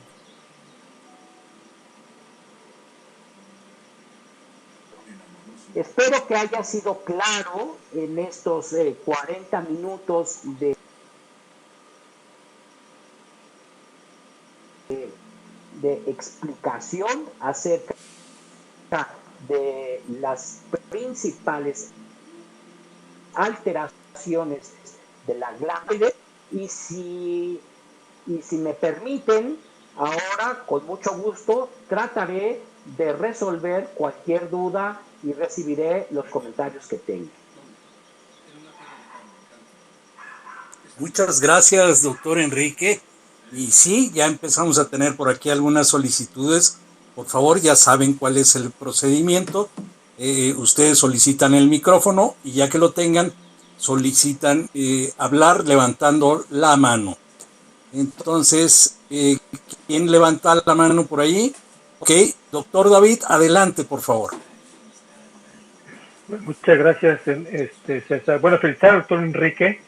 Espero que haya sido claro en estos 40 minutos de explicación acerca de las principales alteraciones de la glándula y si me permiten, ahora con mucho gusto trataré de resolver cualquier duda y recibiré los comentarios que tengan. Muchas gracias, doctor Enrique. Y sí, ya empezamos a tener por aquí algunas solicitudes. Por favor, ya saben cuál es el procedimiento. Ustedes solicitan el micrófono y ya que lo tengan, solicitan hablar levantando la mano. Entonces, ¿quién levanta la mano por ahí? Ok, doctor David, adelante, por favor. Muchas gracias, César. Bueno, felicitar al doctor Enrique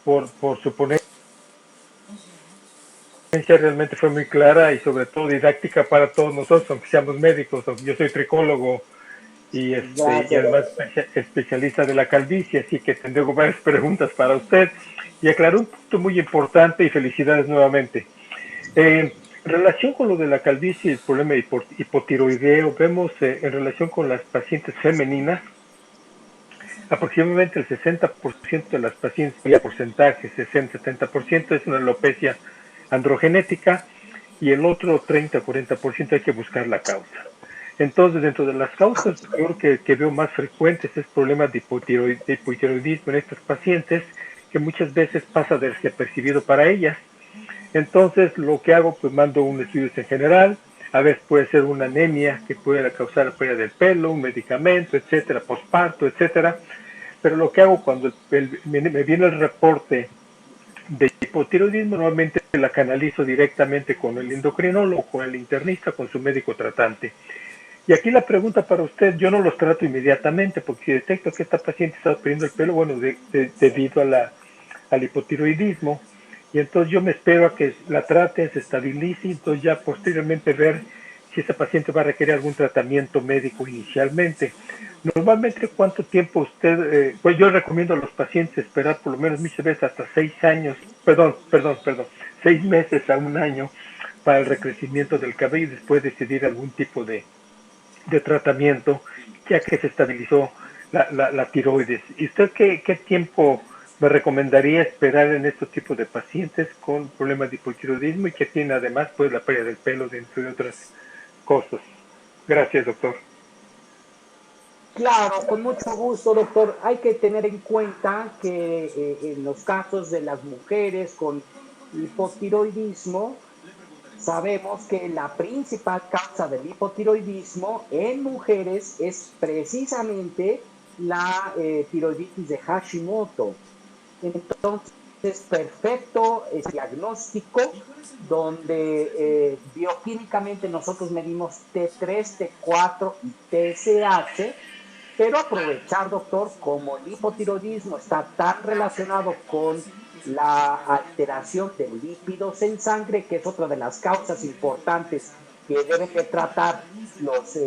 por su ponencia. Realmente fue muy clara y sobre todo didáctica para todos nosotros, aunque seamos médicos. Yo soy tricólogo y además especialista de la calvicie, así que tendré varias preguntas para usted. Y aclaró un punto muy importante y felicidades nuevamente. En relación con lo de la calvicie y el problema de hipotiroideo, vemos en relación con las pacientes femeninas, aproximadamente el 60% de las pacientes, el porcentaje 60-70% es una alopecia androgenética y el otro 30-40% hay que buscar la causa. Entonces, dentro de las causas que veo más frecuentes es problemas de hipotiroidismo en estas pacientes, que muchas veces pasa desapercibido para ellas. Entonces, lo que hago, pues mando un estudio en general, a veces puede ser una anemia que puede causar la pérdida del pelo, un medicamento, etcétera, posparto, etcétera. Pero lo que hago cuando me viene el reporte de hipotiroidismo, normalmente la canalizo directamente con el endocrinólogo, con el internista, con su médico tratante. Y aquí la pregunta para usted, yo no los trato inmediatamente, porque si detecto que esta paciente está perdiendo el pelo, bueno, debido al hipotiroidismo, y entonces yo me espero a que la trate, se estabilice, y entonces ya posteriormente ver si esa paciente va a requerir algún tratamiento médico inicialmente. Normalmente, ¿cuánto tiempo usted, pues yo recomiendo a los pacientes esperar por lo menos muchas veces hasta 6 meses a un año para el recrecimiento del cabello y después decidir algún tipo de tratamiento, ya que se estabilizó la tiroides. ¿Y usted qué tiempo me recomendaría esperar en estos tipos de pacientes con problemas de hipotiroidismo y que tienen además pues la pérdida del pelo, dentro de otras cosas? Gracias, doctor. Claro, con mucho gusto, doctor. Hay que tener en cuenta que en los casos de las mujeres con hipotiroidismo, sabemos que la principal causa del hipotiroidismo en mujeres es precisamente la tiroiditis de Hashimoto. Entonces, perfecto es diagnóstico donde bioquímicamente nosotros medimos T3, T4 y TSH, pero aprovechar, doctor, como el hipotiroidismo está tan relacionado con la alteración de lípidos en sangre, que es otra de las causas importantes que deben de tratar los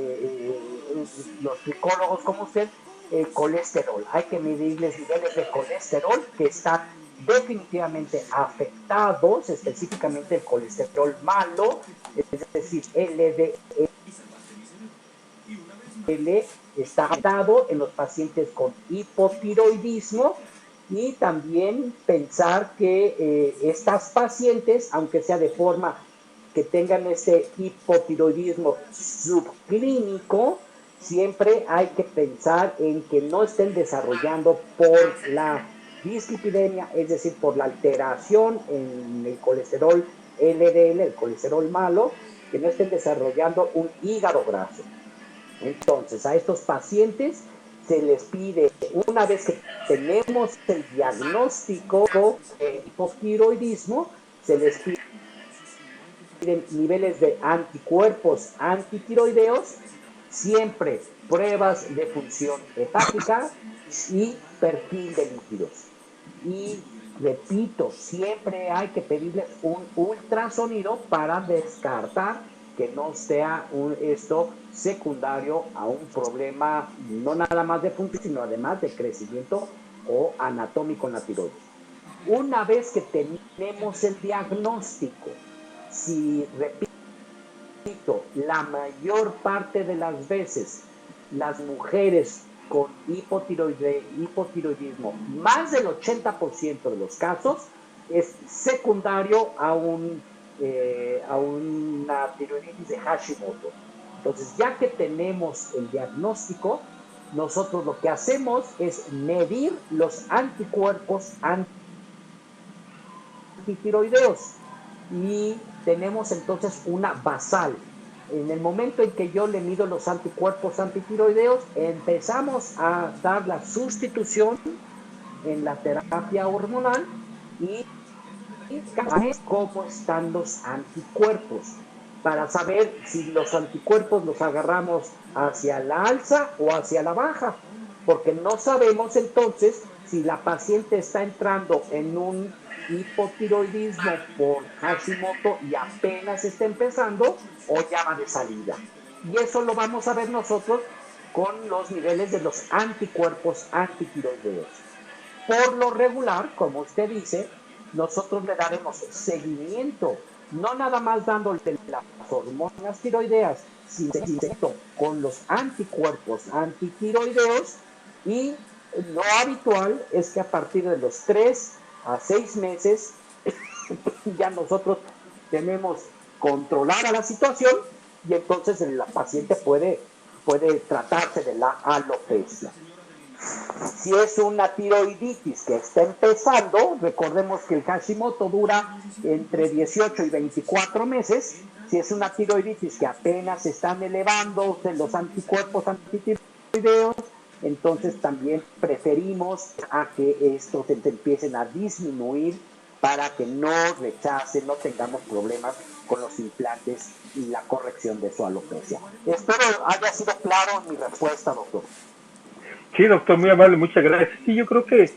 tricólogos como usted, el colesterol. Hay que medirles niveles de colesterol que están definitivamente afectados, específicamente el colesterol malo, es decir, LDL está afectado en los pacientes con hipotiroidismo y también pensar que estas pacientes, aunque sea de forma que tengan ese hipotiroidismo subclínico, siempre hay que pensar en que no estén desarrollando por la dislipidemia, es decir, por la alteración en el colesterol LDL, el colesterol malo, que no estén desarrollando un hígado graso. Entonces, a estos pacientes se les pide, una vez que tenemos el diagnóstico de hipotiroidismo, se les piden niveles de anticuerpos antitiroideos, siempre pruebas de función hepática, y perfil de líquidos. Y repito, siempre hay que pedirles un ultrasonido para descartar que no sea esto secundario a un problema no nada más de función, sino además de crecimiento o anatómico en la tiroides. Una vez que tenemos el diagnóstico, si repito, la mayor parte de las veces las mujeres con hipotiroidismo, más del 80% de los casos, es secundario a una tiroiditis de Hashimoto. Entonces, ya que tenemos el diagnóstico, nosotros lo que hacemos es medir los anticuerpos antitiroideos y tenemos entonces una basal. En el momento en que yo le mido los anticuerpos antitiroideos, empezamos a dar la sustitución en la terapia hormonal y cómo están los anticuerpos para saber si los anticuerpos los agarramos hacia la alza o hacia la baja, porque no sabemos entonces si la paciente está entrando en un hipotiroidismo por Hashimoto y apenas está empezando o ya va de salida. Y eso lo vamos a ver nosotros con los niveles de los anticuerpos antitiroideos. Por lo regular, como usted dice, nosotros le daremos seguimiento, no nada más dándole las hormonas tiroideas, sino con los anticuerpos antitiroideos, y lo habitual es que a partir de los 3 a 6 meses ya nosotros tenemos controlada la situación y entonces la paciente puede tratarse de la alopecia. Si es una tiroiditis que está empezando, recordemos que el Hashimoto dura entre 18 y 24 meses. Si es una tiroiditis que apenas están elevando los anticuerpos antitiroideos, entonces también preferimos a que estos empiecen a disminuir para que no rechacen, no tengamos problemas con los implantes y la corrección de su alopecia. Espero haya sido claro en mi respuesta, doctor. Sí, doctor, muy amable, muchas gracias. Sí, yo creo que,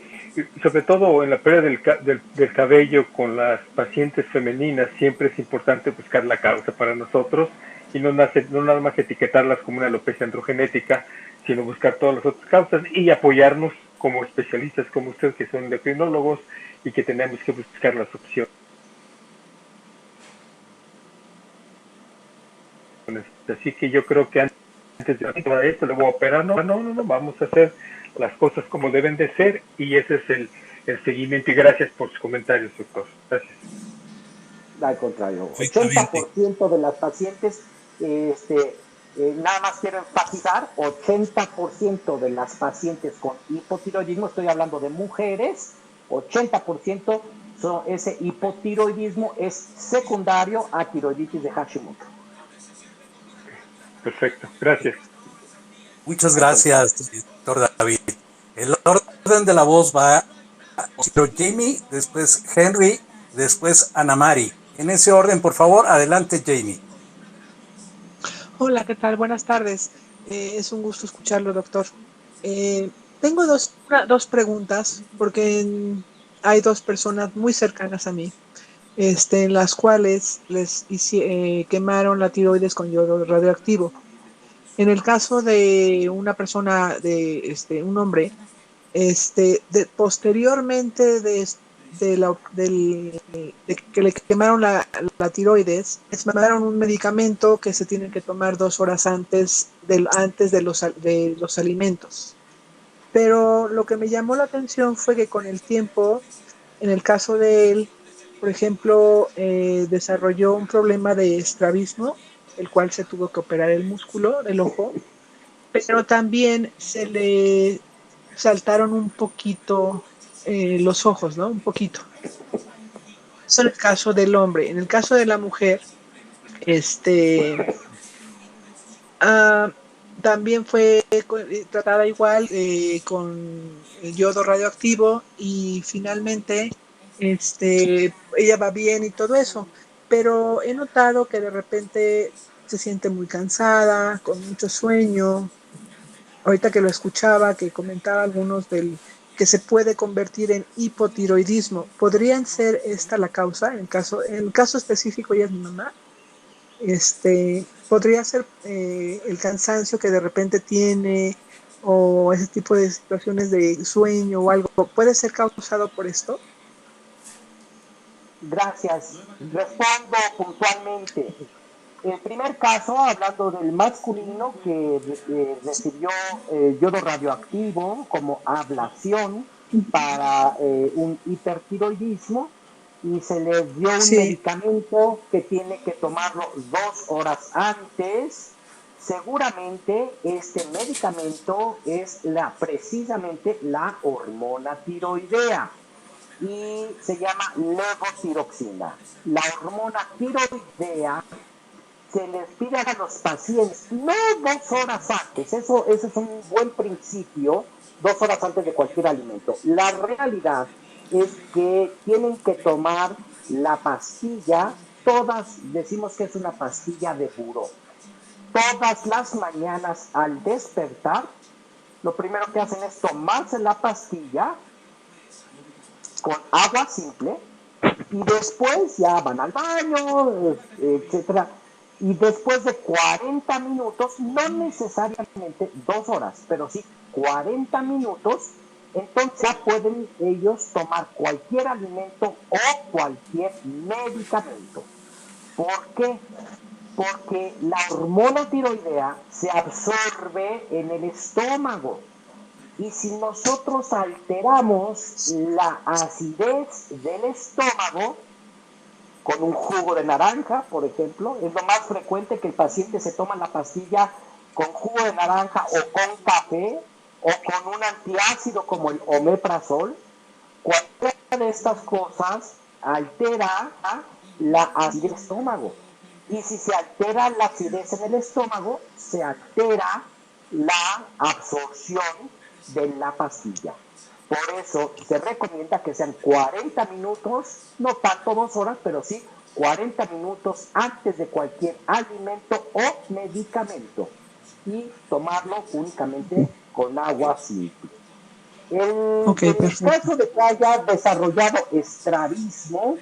sobre todo en la pérdida del cabello con las pacientes femeninas, siempre es importante buscar la causa para nosotros y no nada más etiquetarlas como una alopecia androgenética, sino buscar todas las otras causas y apoyarnos como especialistas como usted, que son endocrinólogos y que tenemos que buscar las opciones. Así que yo creo que antes de hacer esto le voy a operar, no, vamos a hacer las cosas como deben de ser y ese es el seguimiento y gracias por sus comentarios, doctor. Gracias. Al contrario, 80% de las pacientes, nada más quiero enfatizar, 80% de las pacientes con hipotiroidismo, estoy hablando de mujeres, 80% ese hipotiroidismo es secundario a tiroiditis de Hashimoto. Perfecto, gracias. Muchas gracias, doctor David. El orden de la voz va Jamie, después Henry, después Ana Mari. En ese orden, por favor, adelante, Jamie. Hola, ¿qué tal? Buenas tardes. Es un gusto escucharlo, doctor. Tengo dos preguntas, porque hay dos personas muy cercanas a mí, en las cuales les quemaron la tiroides con yodo radioactivo. En el caso de una persona, un hombre, posteriormente de que le quemaron la tiroides, les mandaron un medicamento que se tiene que tomar 2 horas antes de los alimentos. Pero lo que me llamó la atención fue que con el tiempo, en el caso de él, por ejemplo, desarrolló un problema de estrabismo, el cual se tuvo que operar el músculo del ojo, pero también se le saltaron un poquito los ojos, ¿no? Un poquito. Eso en el caso del hombre. En el caso de la mujer, también fue tratada igual con el yodo radioactivo y finalmente ella va bien y todo eso, pero he notado que de repente se siente muy cansada, con mucho sueño, ahorita que lo escuchaba, que comentaba algunos del que se puede convertir en hipotiroidismo, ¿podrían ser esta la causa? En el caso específico, ella es mi mamá. Podría ser el cansancio que de repente tiene o ese tipo de situaciones de sueño o algo. ¿Puede ser causado por esto? Gracias. Respondo puntualmente. El primer caso, hablando del masculino que recibió yodo radioactivo como ablación para un hipertiroidismo y se le dio un Sí, medicamento que tiene que tomarlo 2 horas antes. Seguramente este medicamento es precisamente la hormona tiroidea y se llama levotiroxina. La hormona tiroidea se les pide a los pacientes no 2 horas antes, eso es un buen principio, 2 horas antes de cualquier alimento. La realidad es que tienen que tomar la pastilla, todas decimos que es una pastilla de buró. Todas las mañanas al despertar, lo primero que hacen es tomarse la pastilla con agua simple y después ya van al baño, etcétera. Y después de 40 minutos, no necesariamente 2 horas, pero sí 40 minutos, entonces ya pueden ellos tomar cualquier alimento o cualquier medicamento. ¿Por qué? Porque la hormona tiroidea se absorbe en el estómago. Y si nosotros alteramos la acidez del estómago con un jugo de naranja, por ejemplo, es lo más frecuente que el paciente se toma la pastilla con jugo de naranja o con café o con un antiácido como el omeprazol. Cualquiera de estas cosas altera la acidez del estómago. Y si se altera la acidez en el estómago, se altera la absorción de la pastilla. Por eso se recomienda que sean 40 minutos, no tanto 2 horas, pero sí 40 minutos antes de cualquier alimento o medicamento y tomarlo únicamente con agua simple. ok, En el perfecto. caso de que haya desarrollado estrabismo,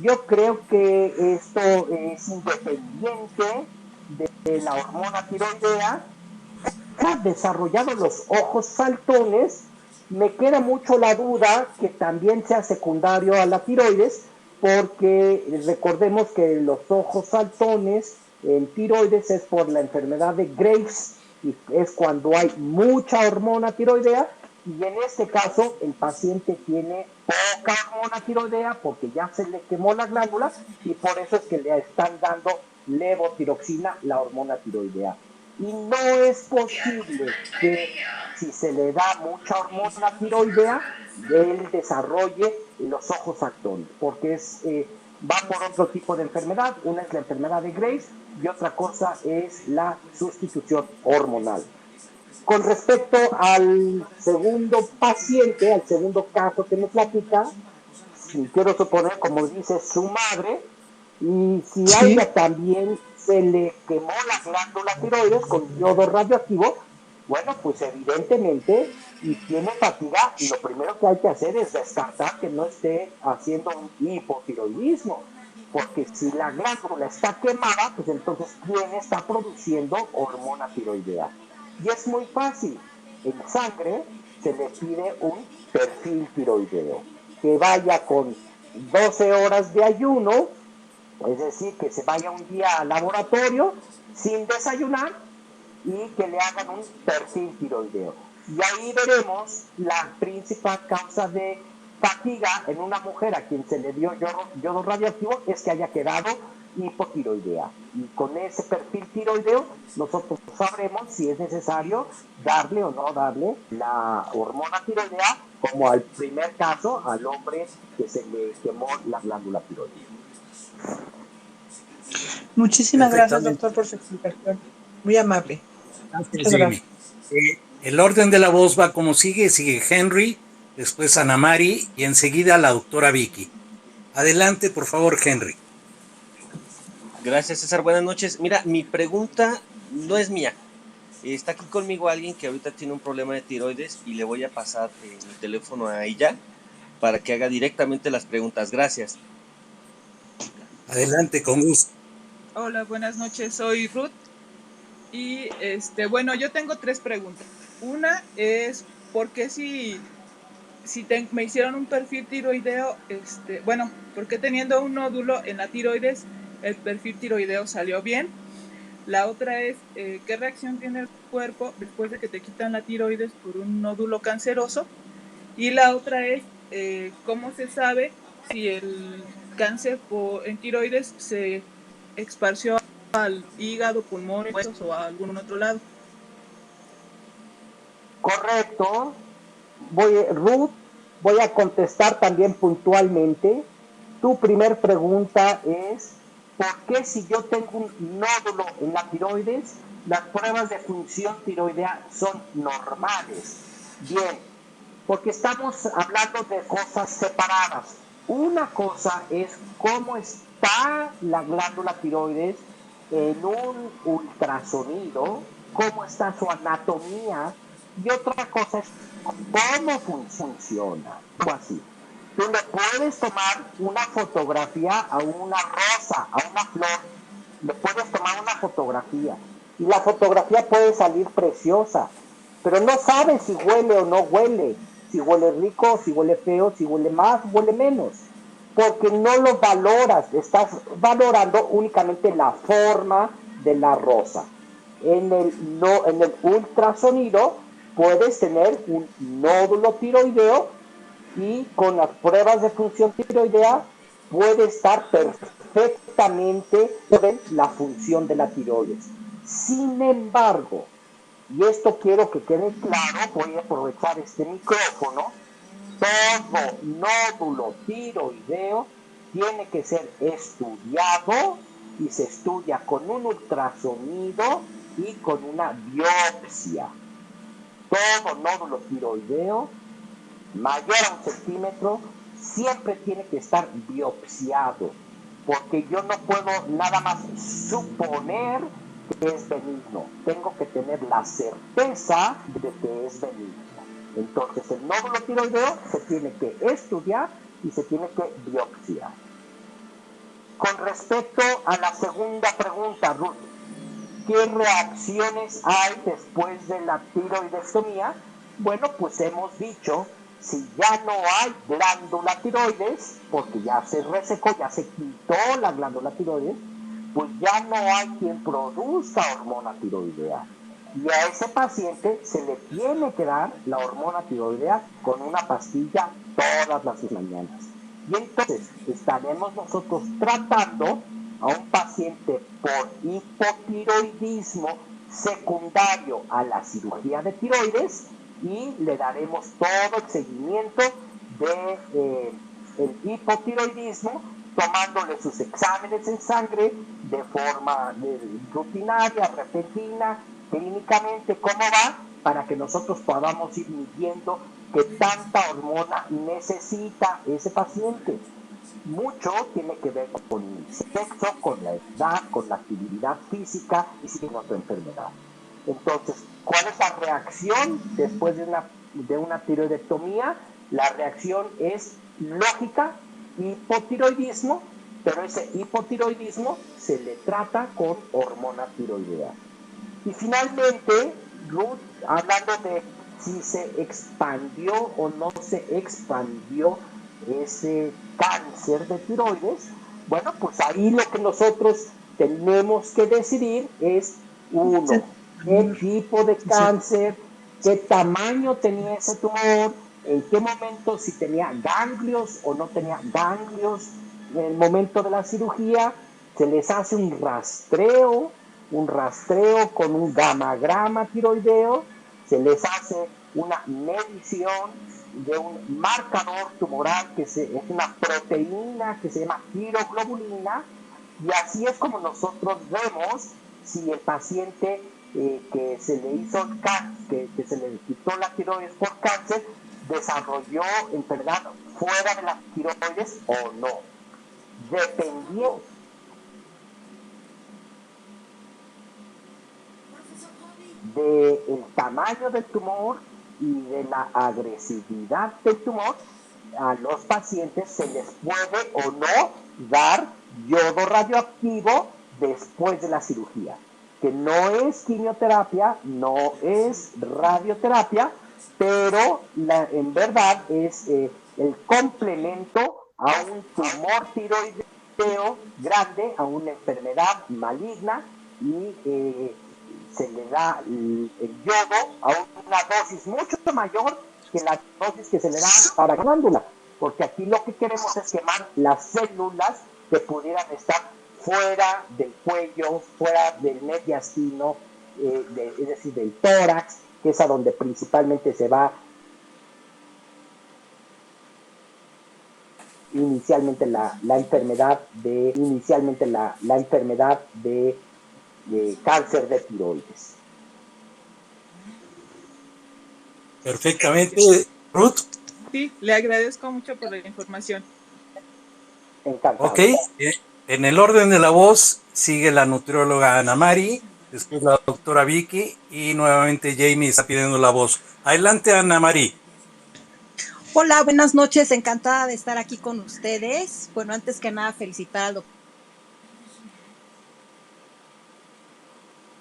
yo creo que esto es independiente de la hormona tiroidea. Ha desarrollado los ojos saltones, me queda mucho la duda que también sea secundario a la tiroides, porque recordemos que los ojos saltones en tiroides es por la enfermedad de Graves, y es cuando hay mucha hormona tiroidea, y en este caso el paciente tiene poca hormona tiroidea porque ya se le quemó la glándula y por eso es que le están dando levotiroxina, la hormona tiroidea. Y no es posible que si se le da mucha hormona tiroidea, él desarrolle los ojos saltones, porque va por otro tipo de enfermedad. Una es la enfermedad de Graves y otra cosa es la sustitución hormonal. Con respecto al segundo paciente, al segundo caso que me platica, quiero suponer, como dice su madre, y si a Sí, ella también se le quemó la glándula tiroides con yodo radioactivo, bueno, pues evidentemente, y tiene fatiga, lo primero que hay que hacer es descartar que no esté haciendo un hipotiroidismo, porque si la glándula está quemada, pues entonces, ¿quién está produciendo hormona tiroidea? Y es muy fácil, en sangre se le pide un perfil tiroideo, que vaya con 12 horas de ayuno, es decir, que se vaya un día al laboratorio sin desayunar y que le hagan un perfil tiroideo. Y ahí veremos la principal causa de fatiga en una mujer a quien se le dio yodo radioactivo es que haya quedado hipotiroidea. Y con ese perfil tiroideo nosotros sabremos si es necesario darle o no darle la hormona tiroidea, como al primer caso al hombre que se le quemó la glándula tiroidea. muchísimas gracias, Perfectamente. doctor, por su explicación. Muy amable. Gracias, Muchas Jimmy. gracias. El orden de la voz va como sigue. Sigue Henry, después Ana Mari y enseguida la doctora Vicky. Adelante, por favor, Henry. Gracias, César. Buenas noches. Mira, mi pregunta no es mía. Está aquí conmigo alguien que ahorita tiene un problema de tiroides y le voy a pasar mi teléfono a ella para que haga directamente las preguntas. Gracias. Adelante, con gusto. Hola, buenas noches. Soy Ruth. Y bueno, yo tengo 3 preguntas. Una es, ¿por qué me hicieron un perfil tiroideo, bueno, ¿por qué teniendo un nódulo en la tiroides el perfil tiroideo salió bien? La otra es, ¿qué reacción tiene el cuerpo después de que te quitan la tiroides por un nódulo canceroso? Y la otra es, ¿cómo se sabe si el cáncer en tiroides se esparció al hígado, pulmón, huesos o a algún otro lado? Correcto. Ruth, voy a contestar también puntualmente. Tu primer pregunta es, ¿por qué si yo tengo un nódulo en la tiroides, las pruebas de función tiroidea son normales? Bien, porque estamos hablando de cosas separadas. Una cosa es cómo está la glándula tiroides en un ultrasonido, cómo está su anatomía, y otra cosa es cómo funciona. O así. Tú le puedes tomar una fotografía a una rosa, a una flor, le puedes tomar una fotografía y la fotografía puede salir preciosa, pero no sabes si huele o no huele, si huele rico, si huele feo, si huele más, huele menos, porque no lo valoras, estás valorando únicamente la forma de la rosa. En el ultrasonido puedes tener un nódulo tiroideo y con las pruebas de función tiroidea puede estar perfectamente sobre la función de la tiroides. Sin embargo, y esto quiero que quede claro, voy a aprovechar este micrófono, todo nódulo tiroideo tiene que ser estudiado y se estudia con un ultrasonido y con una biopsia. Todo nódulo tiroideo mayor a 1 centímetro siempre tiene que estar biopsiado, porque yo no puedo nada más suponer que es benigno, tengo que tener la certeza de que es benigno. Entonces el nódulo tiroideo se tiene que estudiar y se tiene que biopsiar. Con respecto a la segunda pregunta, Ruth, ¿qué reacciones hay después de la tiroidectomía? Bueno, pues hemos dicho, si ya no hay glándula tiroides, porque ya se resecó, ya se quitó la glándula tiroides, pues ya no hay quien produzca hormona tiroidea. Y a ese paciente se le tiene que dar la hormona tiroidea con una pastilla todas las mañanas. Y entonces estaremos nosotros tratando a un paciente por hipotiroidismo secundario a la cirugía de tiroides y le daremos todo el seguimiento de el hipotiroidismo, tomándole sus exámenes en sangre de forma rutinaria, repentina, clínicamente cómo va, para que nosotros podamos ir midiendo qué tanta hormona necesita ese paciente. Mucho tiene que ver con el sexo, con la edad, con la actividad física y si tiene otra enfermedad. Entonces, ¿cuál es la reacción después de una tiroidectomía? La reacción es lógica, hipotiroidismo, pero ese hipotiroidismo se le trata con hormona tiroidea. Y finalmente, Ruth, hablando de si se expandió o no se expandió ese cáncer de tiroides, bueno, pues ahí lo que nosotros tenemos que decidir es, uno, qué tipo de cáncer, qué tamaño tenía ese tumor, en qué momento, si tenía ganglios o no tenía ganglios, en el momento de la cirugía, se les hace un rastreo con un gamagrama tiroideo, se les hace una medición de un marcador tumoral es una proteína que se llama tiroglobulina, y así es como nosotros vemos si el paciente que se le hizo que se le quitó la tiroides por cáncer desarrolló enfermedad fuera de la tiroides o no. del tamaño del tumor y de la agresividad del tumor, a los pacientes se les puede o no dar yodo radioactivo después de la cirugía, que no es quimioterapia, no es radioterapia, pero en verdad es el complemento a un tumor tiroideo grande, a una enfermedad maligna, y se le da el yodo a una dosis mucho mayor que la dosis que se le da para la glándula, porque aquí lo que queremos es quemar las células que pudieran estar fuera del cuello, fuera del mediastino, es decir, del tórax, que es a donde principalmente se va inicialmente la enfermedad de cáncer de tiroides. Perfectamente, Ruth. Sí, le agradezco mucho por la información. Encantado. Ok, en el orden de la voz sigue la nutrióloga Ana Mari, después la doctora Vicky y nuevamente Jamie está pidiendo la voz. Adelante, Ana Mari. Hola, buenas noches, encantada de estar aquí con ustedes. Bueno, antes que nada, felicitar al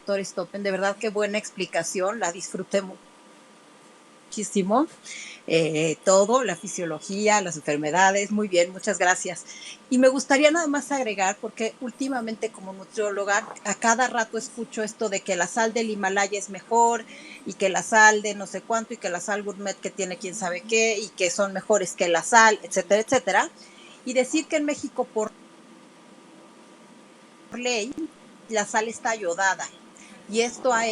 doctor Stoppen, de verdad qué buena explicación, la disfruté muchísimo. Todo, la fisiología, las enfermedades, muy bien, muchas gracias. Y me gustaría nada más agregar, porque últimamente como nutrióloga a cada rato escucho esto de que la sal del Himalaya es mejor y que la sal de no sé cuánto y que la sal gourmet que tiene quién sabe qué y que son mejores que la sal, etcétera, etcétera. Y decir que en México por ley la sal está ayodada y esto ha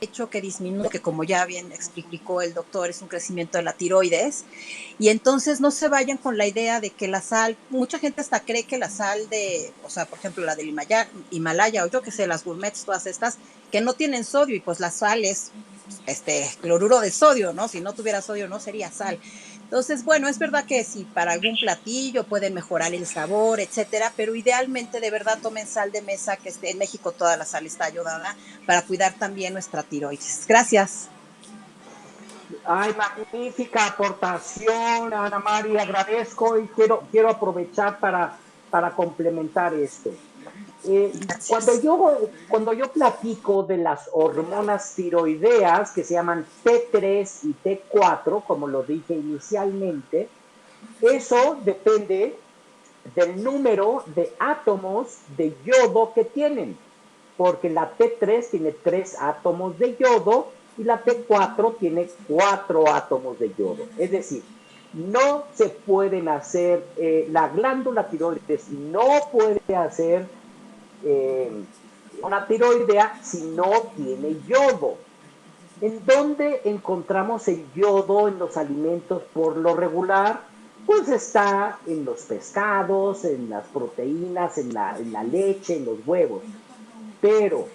hecho que disminuya, que como ya bien explicó el doctor, es un crecimiento de la tiroides. Y entonces no se vayan con la idea de que la sal, mucha gente hasta cree que la sal de, o sea, por ejemplo, la del Himalaya o yo que sé, las gourmets, todas estas, que no tienen sodio y pues la sal es cloruro de sodio, ¿no? Si no tuviera sodio no sería sal. Entonces, bueno, es verdad que si para algún platillo pueden mejorar el sabor, etcétera, pero idealmente de verdad tomen sal de mesa, que en México toda la sal está ayudada para cuidar también nuestra tiroides. Gracias. Ay, magnífica aportación, Ana María, agradezco y quiero aprovechar para complementar esto. Gracias. Cuando yo platico de las hormonas tiroideas que se llaman T3 y T4, como lo dije inicialmente, eso depende del número de átomos de yodo que tienen, porque la T3 tiene 3 átomos de yodo y la T4 tiene 4 átomos de yodo. Es decir, no se pueden hacer, la glándula tiroides no puede hacer una tiroidea si no tiene yodo. ¿En dónde encontramos el yodo en los alimentos por lo regular? Pues está en los pescados, en las proteínas, en la leche, en los huevos. Pero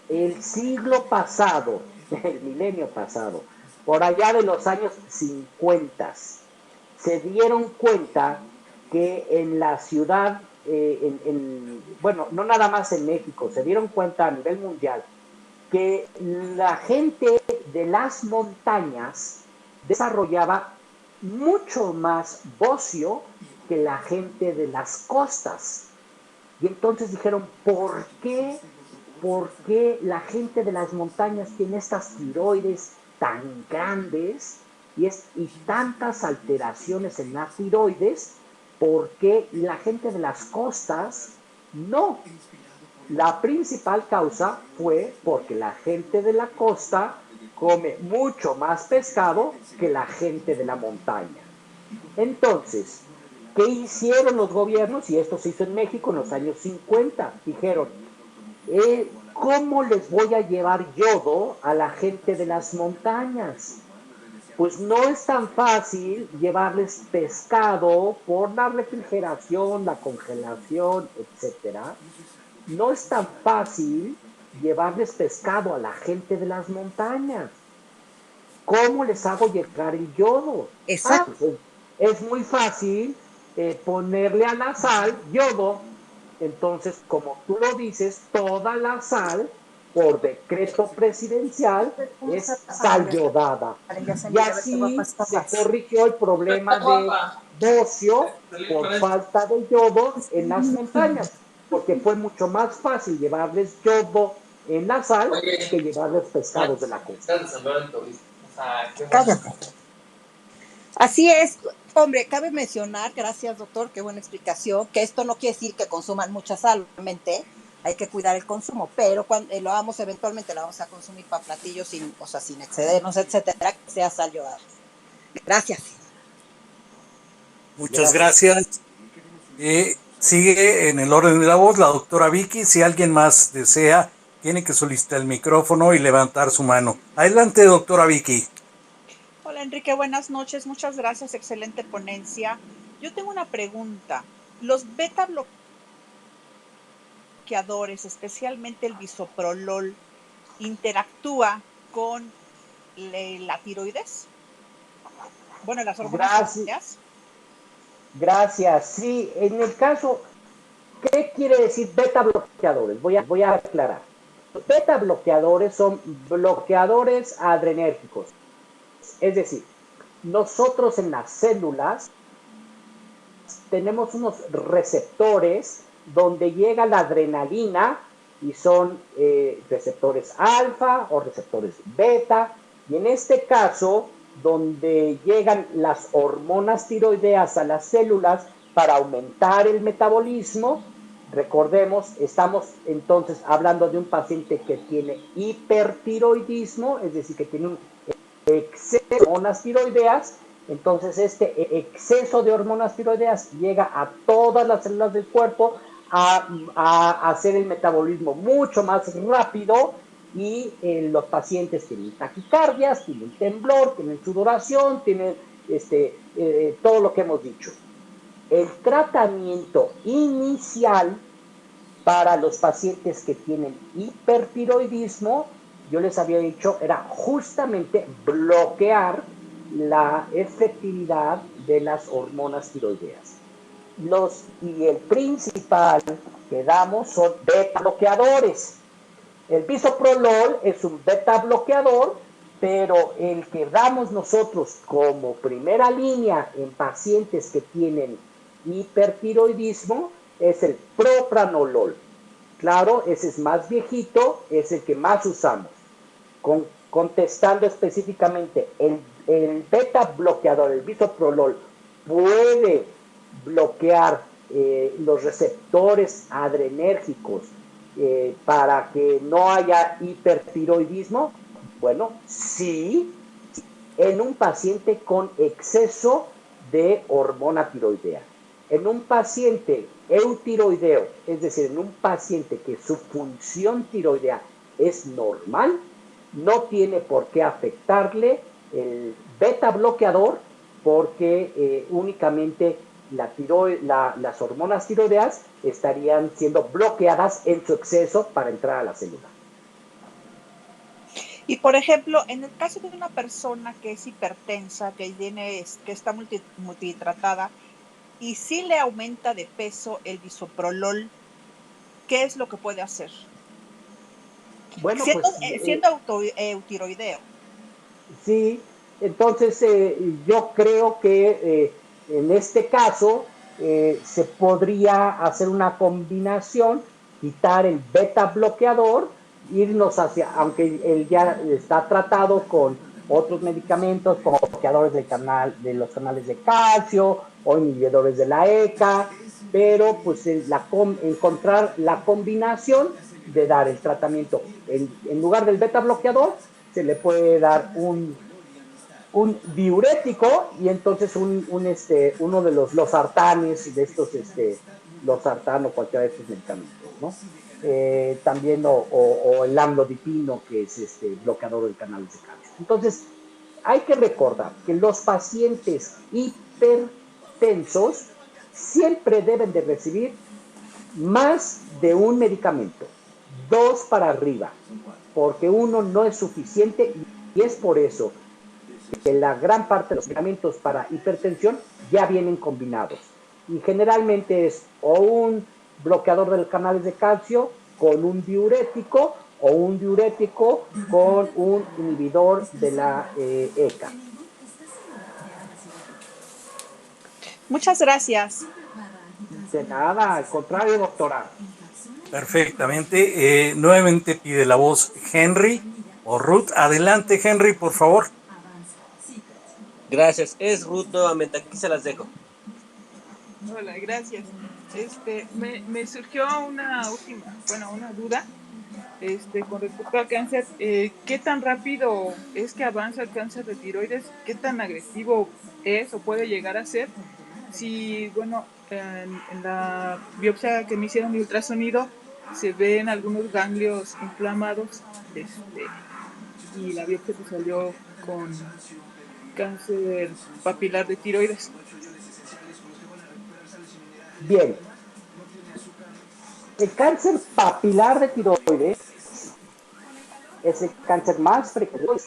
el siglo pasado, el milenio pasado, por allá de los años 50, se dieron cuenta que en la ciudad, bueno, no nada más en México, se dieron cuenta a nivel mundial que la gente de las montañas desarrollaba mucho más bocio que la gente de las costas. Y entonces dijeron, ¿por qué la gente de las montañas tiene estas tiroides tan grandes y tantas alteraciones en las tiroides? ¿Por qué la gente de las costas no? La principal causa fue porque la gente de la costa come mucho más pescado que la gente de la montaña. Entonces, ¿qué hicieron los gobiernos? Y esto se hizo en México en los años 50. Dijeron, ¿cómo les voy a llevar yodo a la gente de las montañas? Pues no es tan fácil llevarles pescado por la refrigeración, la congelación, etcétera. No es tan fácil llevarles pescado a la gente de las montañas. ¿Cómo les hago llegar el yodo? Exacto. Pues es muy fácil ponerle a la sal yodo. Entonces, como tú lo dices, toda la sal por decreto presidencial es sal yodada. Y así se corrigió el problema de bocio por falta de yodo en las montañas, porque fue mucho más fácil llevarles yodo en la sal que llevarles pescados de la costa. Cállate. Así es, hombre, cabe mencionar, gracias doctor, qué buena explicación, que esto no quiere decir que consuman mucha sal, obviamente, hay que cuidar el consumo, pero cuando lo hagamos eventualmente lo vamos a consumir para platillos sin, o sea, sin excedernos, etcétera, que sea sal yodada. Gracias. Muchas gracias. Sigue en el orden de la voz la doctora Vicky. Si alguien más desea, tiene que solicitar el micrófono y levantar su mano. Adelante, doctora Vicky. Hola Enrique, buenas noches, muchas gracias, excelente ponencia. Yo tengo una pregunta. ¿Los beta bloqueadores, especialmente el bisoprolol, interactúa con la tiroides? Bueno, las hormonas tiroideas. Gracias. Sí, en el caso, ¿qué quiere decir beta bloqueadores? Voy a aclarar. Los beta bloqueadores son bloqueadores adrenérgicos. Es decir, nosotros en las células tenemos unos receptores donde llega la adrenalina y son receptores alfa o receptores beta. Y en este caso, donde llegan las hormonas tiroideas a las células para aumentar el metabolismo, recordemos, estamos entonces hablando de un paciente que tiene hipertiroidismo, es decir, que tiene un exceso de hormonas tiroideas. Entonces este exceso de hormonas tiroideas llega a todas las células del cuerpo a hacer el metabolismo mucho más rápido y los pacientes tienen taquicardias, tienen temblor, tienen sudoración, tienen todo lo que hemos dicho. El tratamiento inicial para los pacientes que tienen hipertiroidismo, yo les había dicho, era justamente bloquear la efectividad de las hormonas tiroideas. Y el principal que damos son beta bloqueadores. El bisoprolol es un beta bloqueador, pero el que damos nosotros como primera línea en pacientes que tienen hipertiroidismo es el propranolol. Claro, ese es más viejito, es el que más usamos. Contestando específicamente, el beta bloqueador, el bisoprolol, puede bloquear los receptores adrenérgicos para que no haya hipertiroidismo. Bueno, sí, en un paciente con exceso de hormona tiroidea. En un paciente eutiroideo, es decir, en un paciente que su función tiroidea es normal, no tiene por qué afectarle el beta bloqueador porque únicamente las hormonas tiroideas estarían siendo bloqueadas en su exceso para entrar a la célula. Y por ejemplo, en el caso de una persona que es hipertensa, que está multitratada y sí le aumenta de peso el bisoprolol, ¿qué es lo que puede hacer? Bueno, siendo eutiroideo. Sí, entonces yo creo que en este caso se podría hacer una combinación, quitar el beta bloqueador, irnos hacia, aunque él ya está tratado con otros medicamentos como bloqueadores de los canales de calcio o inhibidores de la ECA, pero pues encontrar la combinación de dar el tratamiento en lugar del beta bloqueador, se le puede dar un diurético y entonces uno de los losartanes de estos, losartán o cualquiera de estos medicamentos, ¿no? También o el amlodipino, que es bloqueador del canal de calcio. Entonces, hay que recordar que los pacientes hipertensos siempre deben de recibir más de un medicamento, 2 para arriba, porque uno no es suficiente y es por eso que la gran parte de los medicamentos para hipertensión ya vienen combinados. Y generalmente es o un bloqueador de los canales de calcio con un diurético o un diurético con un inhibidor de la ECA. Muchas gracias. De nada, al contrario, doctora. Perfectamente. Nuevamente pide la voz Henry o Ruth. Adelante, Henry, por favor. Gracias. Es Ruth nuevamente. Aquí se las dejo. Hola, gracias. Me surgió una una duda, con respecto al cáncer. ¿Qué tan rápido es que avanza el cáncer de tiroides? ¿Qué tan agresivo es o puede llegar a ser? Si, bueno, en la biopsia que me hicieron de ultrasonido, se ven algunos ganglios inflamados, y la biopsia pues salió con cáncer papilar de tiroides. Bien. El cáncer papilar de tiroides es el cáncer más frecuente.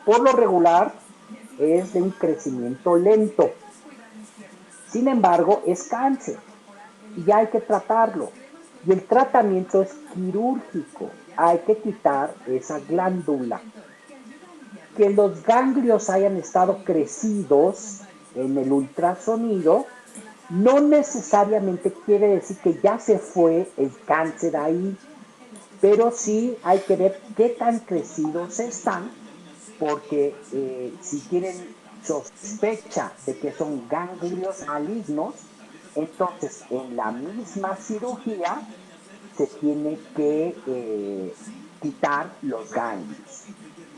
Por lo regular, es de un crecimiento lento. Sin embargo, es cáncer y hay que tratarlo. Y el tratamiento es quirúrgico. Hay que quitar esa glándula. Que los ganglios hayan estado crecidos en el ultrasonido no necesariamente quiere decir que ya se fue el cáncer ahí, pero sí hay que ver qué tan crecidos están, porque si tienen sospecha de que son ganglios malignos, entonces en la misma cirugía se tiene que quitar los ganglios.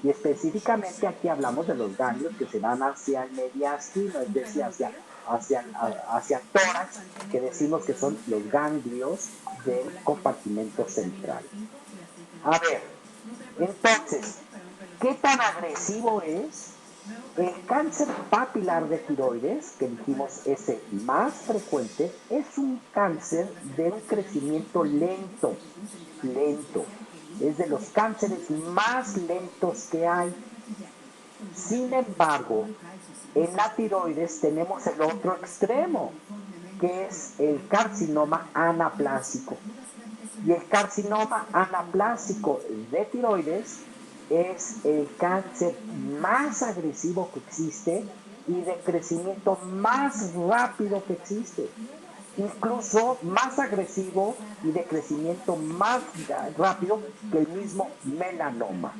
Y específicamente aquí hablamos de los ganglios que se van hacia el mediastino, es decir, hacia el tórax, que decimos que son los ganglios del compartimento central. A ver, entonces, ¿qué tan agresivo es? El cáncer papilar de tiroides, que dijimos es el más frecuente, es un cáncer de un crecimiento lento. Es de los cánceres más lentos que hay. Sin embargo, en la tiroides tenemos el otro extremo, que es el carcinoma anaplásico. Y el carcinoma anaplásico de tiroides es el cáncer más agresivo que existe y de crecimiento más rápido que existe. Incluso más agresivo y de crecimiento más rápido que el mismo melanoma.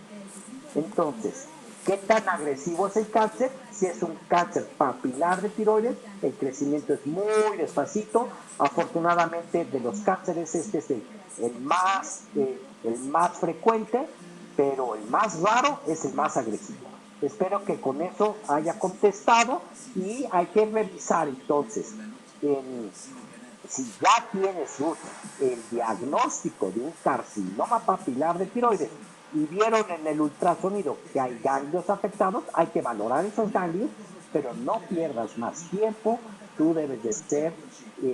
Entonces, ¿qué tan agresivo es el cáncer? Si es un cáncer papilar de tiroides, el crecimiento es muy despacito. Afortunadamente, de los cánceres este es el más frecuente, pero el más raro es el más agresivo. Espero que con eso haya contestado y hay que revisar entonces si ya tienes el diagnóstico de un carcinoma papilar de tiroides y vieron en el ultrasonido que hay ganglios afectados, hay que valorar esos ganglios, pero no pierdas más tiempo. Tú debes de ser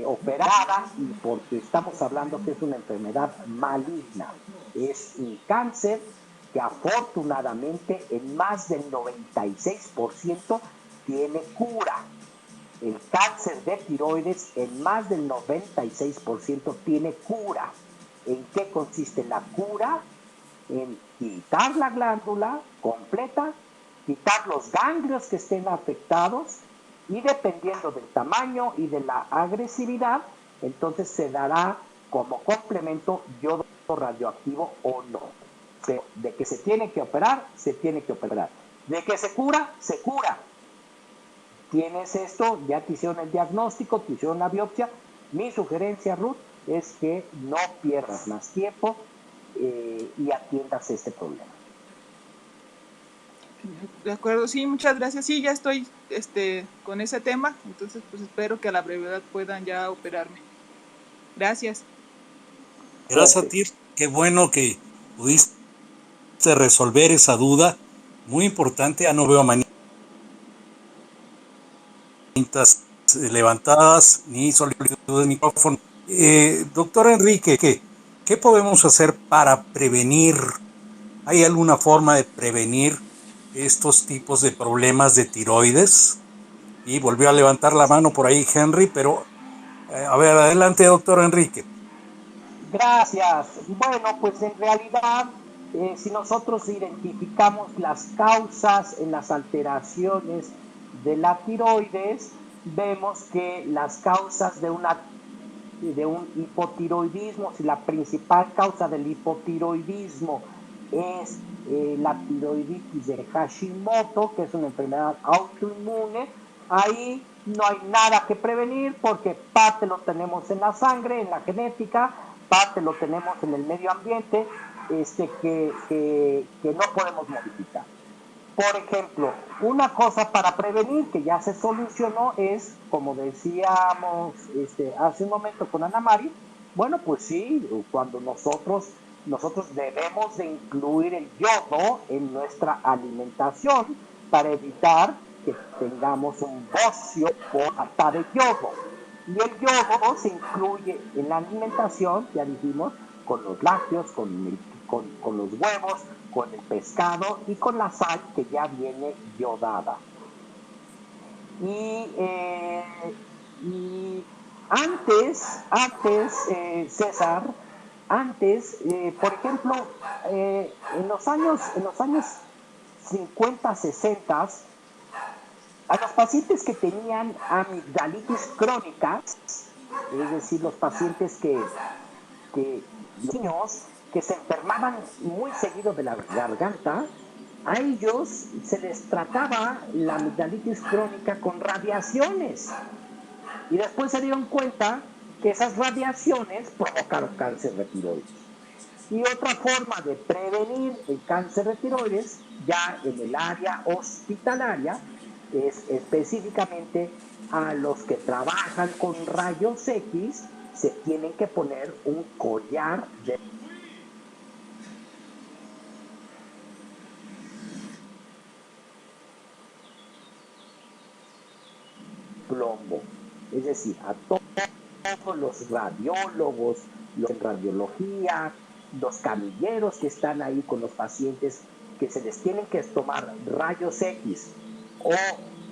operada, y porque estamos hablando que es una enfermedad maligna. Es un cáncer que afortunadamente en más del 96% tiene cura. El cáncer de tiroides en más del 96% tiene cura. ¿En qué consiste la cura? En quitar la glándula completa, quitar los ganglios que estén afectados y dependiendo del tamaño y de la agresividad, entonces se dará como complemento yodo radioactivo o no. Pero de que se tiene que operar, se tiene que operar. De que se cura, se cura. Tienes esto, ya te hicieron el diagnóstico, te hicieron la biopsia. Mi sugerencia, Ruth, es que no pierdas más tiempo y atiendas este problema. De acuerdo, sí, muchas gracias. Sí, ya estoy con ese tema, entonces pues espero que a la brevedad puedan ya operarme. Gracias. Gracias a ti, qué bueno que pudiste resolver esa duda, muy importante. Ya no veo manitas levantadas ni solicitud de micrófono. Doctor Enrique, ¿qué podemos hacer para prevenir? ¿Hay alguna forma de prevenir estos tipos de problemas de tiroides? Y volvió a levantar la mano por ahí Henry, pero a ver, adelante, doctor Enrique. Gracias. Bueno, pues en realidad si nosotros identificamos las causas en las alteraciones de la tiroides, vemos que las causas de un hipotiroidismo, si la principal causa del hipotiroidismo es la tiroiditis de Hashimoto, que es una enfermedad autoinmune, ahí no hay nada que prevenir porque parte lo tenemos en la sangre, en la genética, parte lo tenemos en el medio ambiente, que no podemos modificar. Por ejemplo, una cosa para prevenir que ya se solucionó es, como decíamos hace un momento con Ana Mari, bueno, pues sí, cuando nosotros debemos de incluir el yodo en nuestra alimentación para evitar que tengamos un bocio por falta de yodo. Y el yodo se incluye en la alimentación, ya dijimos, con los lácteos, con los huevos, con el pescado y con la sal que ya viene yodada. Y antes, César, por ejemplo, en los años 50, 60, a los pacientes que tenían amigdalitis crónica, es decir, los pacientes niños que se enfermaban muy seguido de la garganta, a ellos se les trataba la amigdalitis crónica con radiaciones. Y después se dieron cuenta que esas radiaciones provocaron cáncer de tiroides. Y otra forma de prevenir el cáncer de tiroides, ya en el área hospitalaria, es específicamente a los que trabajan con rayos X, se tienen que poner un collar de plomo. Es decir, a todos los radiólogos, los en radiología, los camilleros que están ahí con los pacientes que se les tienen que tomar rayos X, o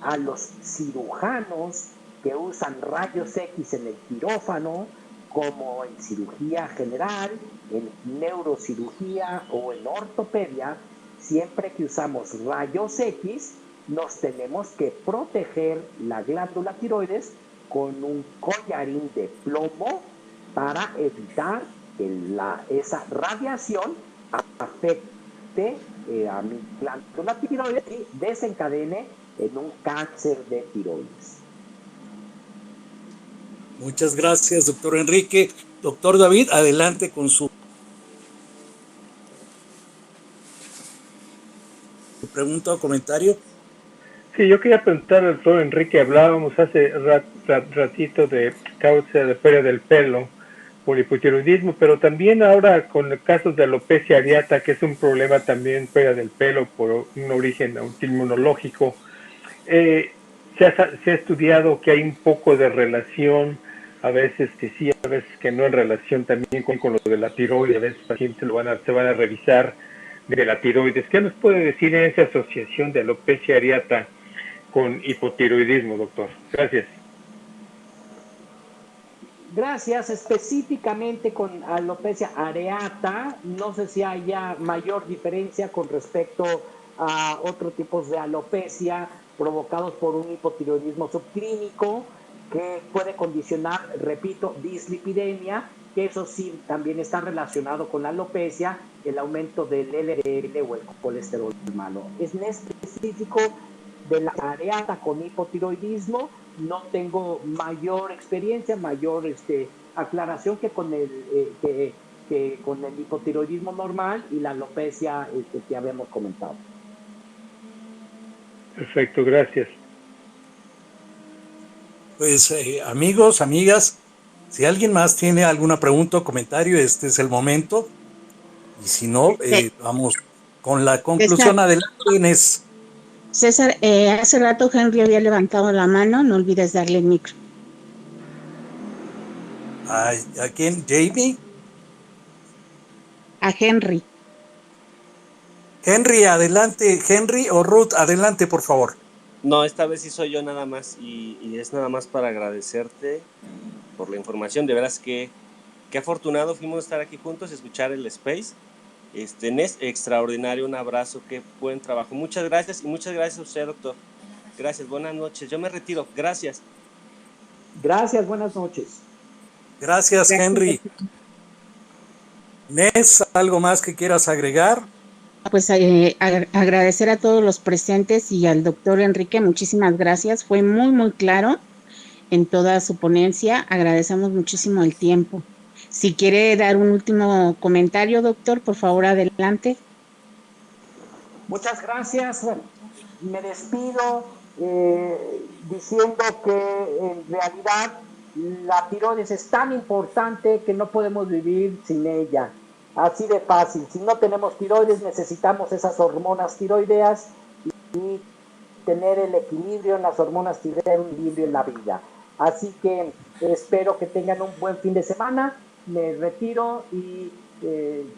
a los cirujanos que usan rayos X en el quirófano, como en cirugía general, en neurocirugía o en ortopedia, siempre que usamos rayos X, nos tenemos que proteger la glándula tiroides con un collarín de plomo para evitar que esa radiación afecte a mi glándula tiroides y desencadene en un cáncer de tiroides. Muchas gracias, doctor Enrique. Doctor David, adelante con su pregunta o comentario. Sí, yo quería preguntar al doctor Enrique, hablábamos hace ratito de causa de pérdida del pelo por hipotiroidismo, pero también ahora con el caso de alopecia areata, que es un problema también pérdida del pelo por un origen autoinmunológico, se ha estudiado que hay un poco de relación, a veces que sí, a veces que no, en relación también con lo de la tiroides, a veces pacientes se van a revisar de la tiroides. ¿Qué nos puede decir en esa asociación de alopecia areata con hipotiroidismo, doctor? Gracias. Gracias. Específicamente con alopecia areata, no sé si haya mayor diferencia con respecto a otros tipos de alopecia provocados por un hipotiroidismo subclínico que puede condicionar, repito, dislipidemia, que eso sí también está relacionado con la alopecia, el aumento del LDL o el colesterol malo. Es en específico de la areata con hipotiroidismo, no tengo mayor experiencia, mayor aclaración que con el hipotiroidismo normal y la alopecia que habíamos comentado. Perfecto, gracias. Pues amigos, amigas, si alguien más tiene alguna pregunta o comentario, este es el momento. Y si no, vamos con la conclusión. Adelante, Inés. César, hace rato Henry había levantado la mano, no olvides darle el micro. ¿A quién? ¿Jamie? A Henry. Henry, adelante. Henry o Ruth, adelante, por favor. No, esta vez sí soy yo nada más y es nada más para agradecerte por la información. De veras que qué afortunado fuimos estar aquí juntos, escuchar el Space. Nes, extraordinario, un abrazo, qué buen trabajo. Muchas gracias y muchas gracias a usted, doctor. Gracias, buenas noches. Yo me retiro, gracias. Gracias, buenas noches. Gracias, Henry. Nes, ¿algo más que quieras agregar? Pues agradecer a todos los presentes y al doctor Enrique, muchísimas gracias. Fue muy, muy claro en toda su ponencia. Agradecemos muchísimo el tiempo. Si quiere dar un último comentario, doctor, por favor, adelante. Muchas gracias. Bueno, me despido diciendo que en realidad la tiroides es tan importante que no podemos vivir sin ella. Así de fácil. Si no tenemos tiroides, necesitamos esas hormonas tiroideas y tener el equilibrio en las hormonas tiroideas, un equilibrio en la vida. Así que espero que tengan un buen fin de semana. Me retiro y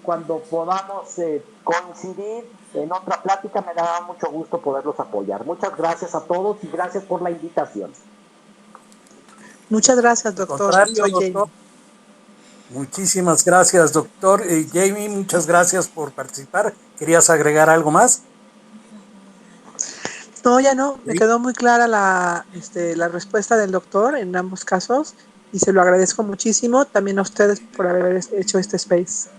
cuando podamos coincidir en otra plática me dará mucho gusto poderlos apoyar. Muchas gracias a todos y gracias por la invitación. Muchas gracias, doctor. Soy doctor. Muchísimas gracias, doctor. Jamie, muchas gracias por participar. ¿Querías agregar algo más? No, ya no. Me quedó muy clara la respuesta del doctor en ambos casos y se lo agradezco muchísimo también a ustedes por haber hecho este space.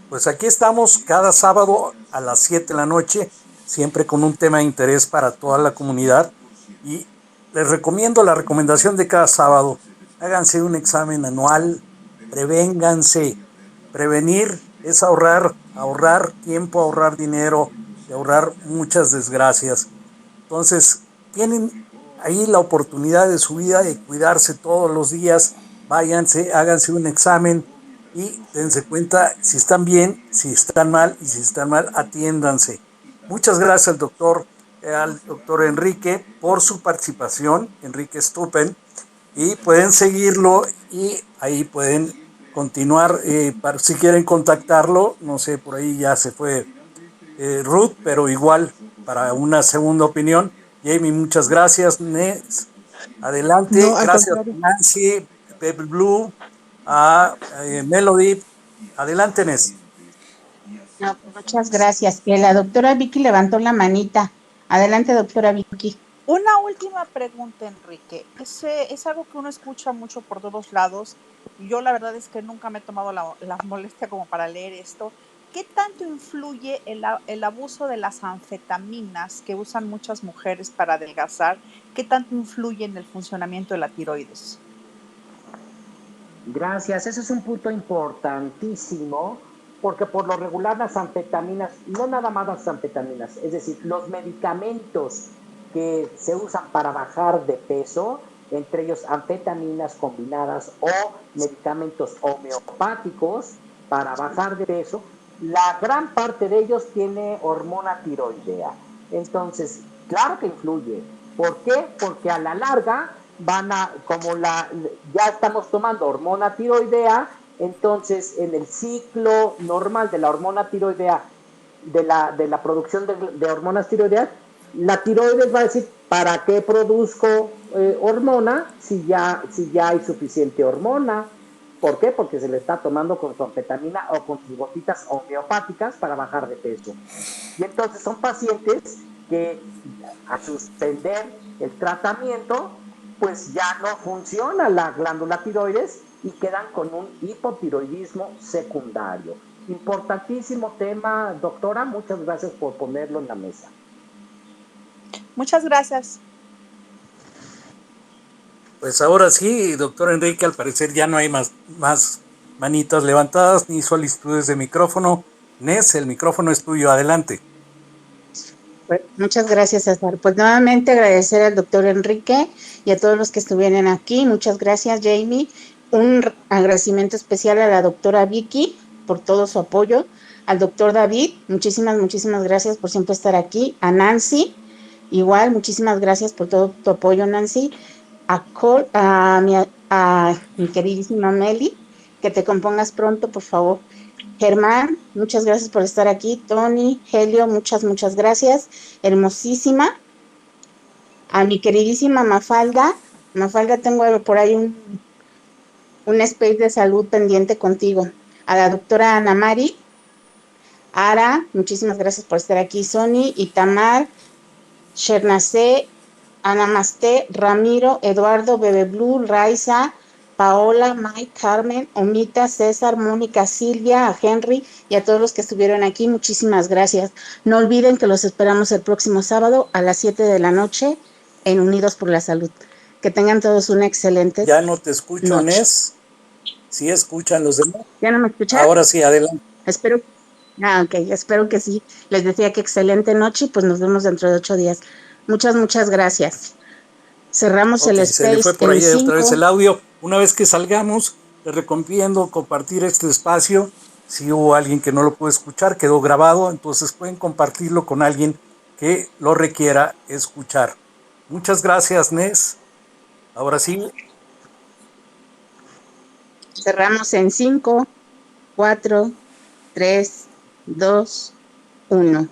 Pues aquí estamos cada sábado a las 7 de la noche, siempre con un tema de interés para toda la comunidad. Y les recomiendo la recomendación de cada sábado. Háganse un examen anual, prevénganse. Prevenir es ahorrar tiempo, ahorrar dinero y ahorrar muchas desgracias. Entonces, tienen ahí la oportunidad de su vida de cuidarse todos los días. Váyanse, háganse un examen y dense cuenta si están bien, si están mal, y si están mal, atiéndanse. Muchas gracias al doctor Enrique por su participación, Enrique Stoppen, y pueden seguirlo y ahí pueden continuar, si quieren contactarlo, no sé, por ahí ya se fue Ruth, pero igual para una segunda opinión. Jamie, muchas gracias. Nes, adelante. No, gracias Nancy, Pepe Blue, a Melody. Adelante, Nes. No, muchas gracias. La doctora Vicky levantó la manita. Adelante, doctora Vicky. Una última pregunta, Enrique. Es algo que uno escucha mucho por todos lados. Yo la verdad es que nunca me he tomado la molestia como para leer esto. ¿Qué tanto influye el abuso de las anfetaminas que usan muchas mujeres para adelgazar? ¿Qué tanto influye en el funcionamiento de la tiroides? Gracias, ese es un punto importantísimo porque por lo regular las anfetaminas, no nada más las anfetaminas, es decir, los medicamentos que se usan para bajar de peso, entre ellos anfetaminas combinadas o medicamentos homeopáticos para bajar de peso, la gran parte de ellos tiene hormona tiroidea. Entonces, claro que influye. ¿Por qué? Porque a la larga ya estamos tomando hormona tiroidea, entonces en el ciclo normal de la hormona tiroidea, de la producción de hormonas tiroideas, la tiroides va a decir, ¿para qué produzco hormona si ya hay suficiente hormona? ¿Por qué? Porque se le está tomando con su anfetamina o con sus gotitas homeopáticas para bajar de peso. Y entonces son pacientes que a suspender el tratamiento, pues ya no funciona la glándula tiroides y quedan con un hipotiroidismo secundario. Importantísimo tema, doctora, muchas gracias por ponerlo en la mesa. Muchas gracias. Pues ahora sí, doctor Enrique, al parecer ya no hay más manitas levantadas ni solicitudes de micrófono. Nes, el micrófono es tuyo, adelante. Pues, muchas gracias, César. Pues nuevamente agradecer al doctor Enrique y a todos los que estuvieron aquí. Muchas gracias, Jamie. Un agradecimiento especial a la doctora Vicky por todo su apoyo. Al doctor David, muchísimas gracias por siempre estar aquí. A Nancy, igual, muchísimas gracias por todo tu apoyo, Nancy. A mi queridísima Meli, que te compongas pronto, por favor. Germán, muchas gracias por estar aquí. Tony, Helio, muchas gracias. Hermosísima. A mi queridísima Mafalda, tengo por ahí un space de salud pendiente contigo. A la doctora Ana Mari, Ara, muchísimas gracias por estar aquí, Sony, Itamar, Shernacé, Anamaste, Ramiro, Eduardo, Bebe Blue, Raiza, Paola, Mike, Carmen, Omita, César, Mónica, Silvia, a Henry y a todos los que estuvieron aquí, muchísimas gracias. No olviden que los esperamos el próximo sábado a las 7 de la noche en Unidos por la Salud. Que tengan todos una excelente Ya no te escucho, noche. Nes. Sí escuchan los demás. ¿Ya no me escuchan? Ahora sí, adelante. Espero que sí. Les decía que excelente noche y pues nos vemos dentro de 8 días. Muchas gracias. Cerramos Ok, el se le fue space por en ahí otra vez 5. el audio. Una vez que salgamos, te recomiendo compartir este espacio. Si hubo alguien que no lo pudo escuchar, quedó grabado, entonces pueden compartirlo con alguien que lo requiera escuchar. Muchas gracias, Nes. Ahora sí, Cerramos en 5, 4, 3, 2, 1.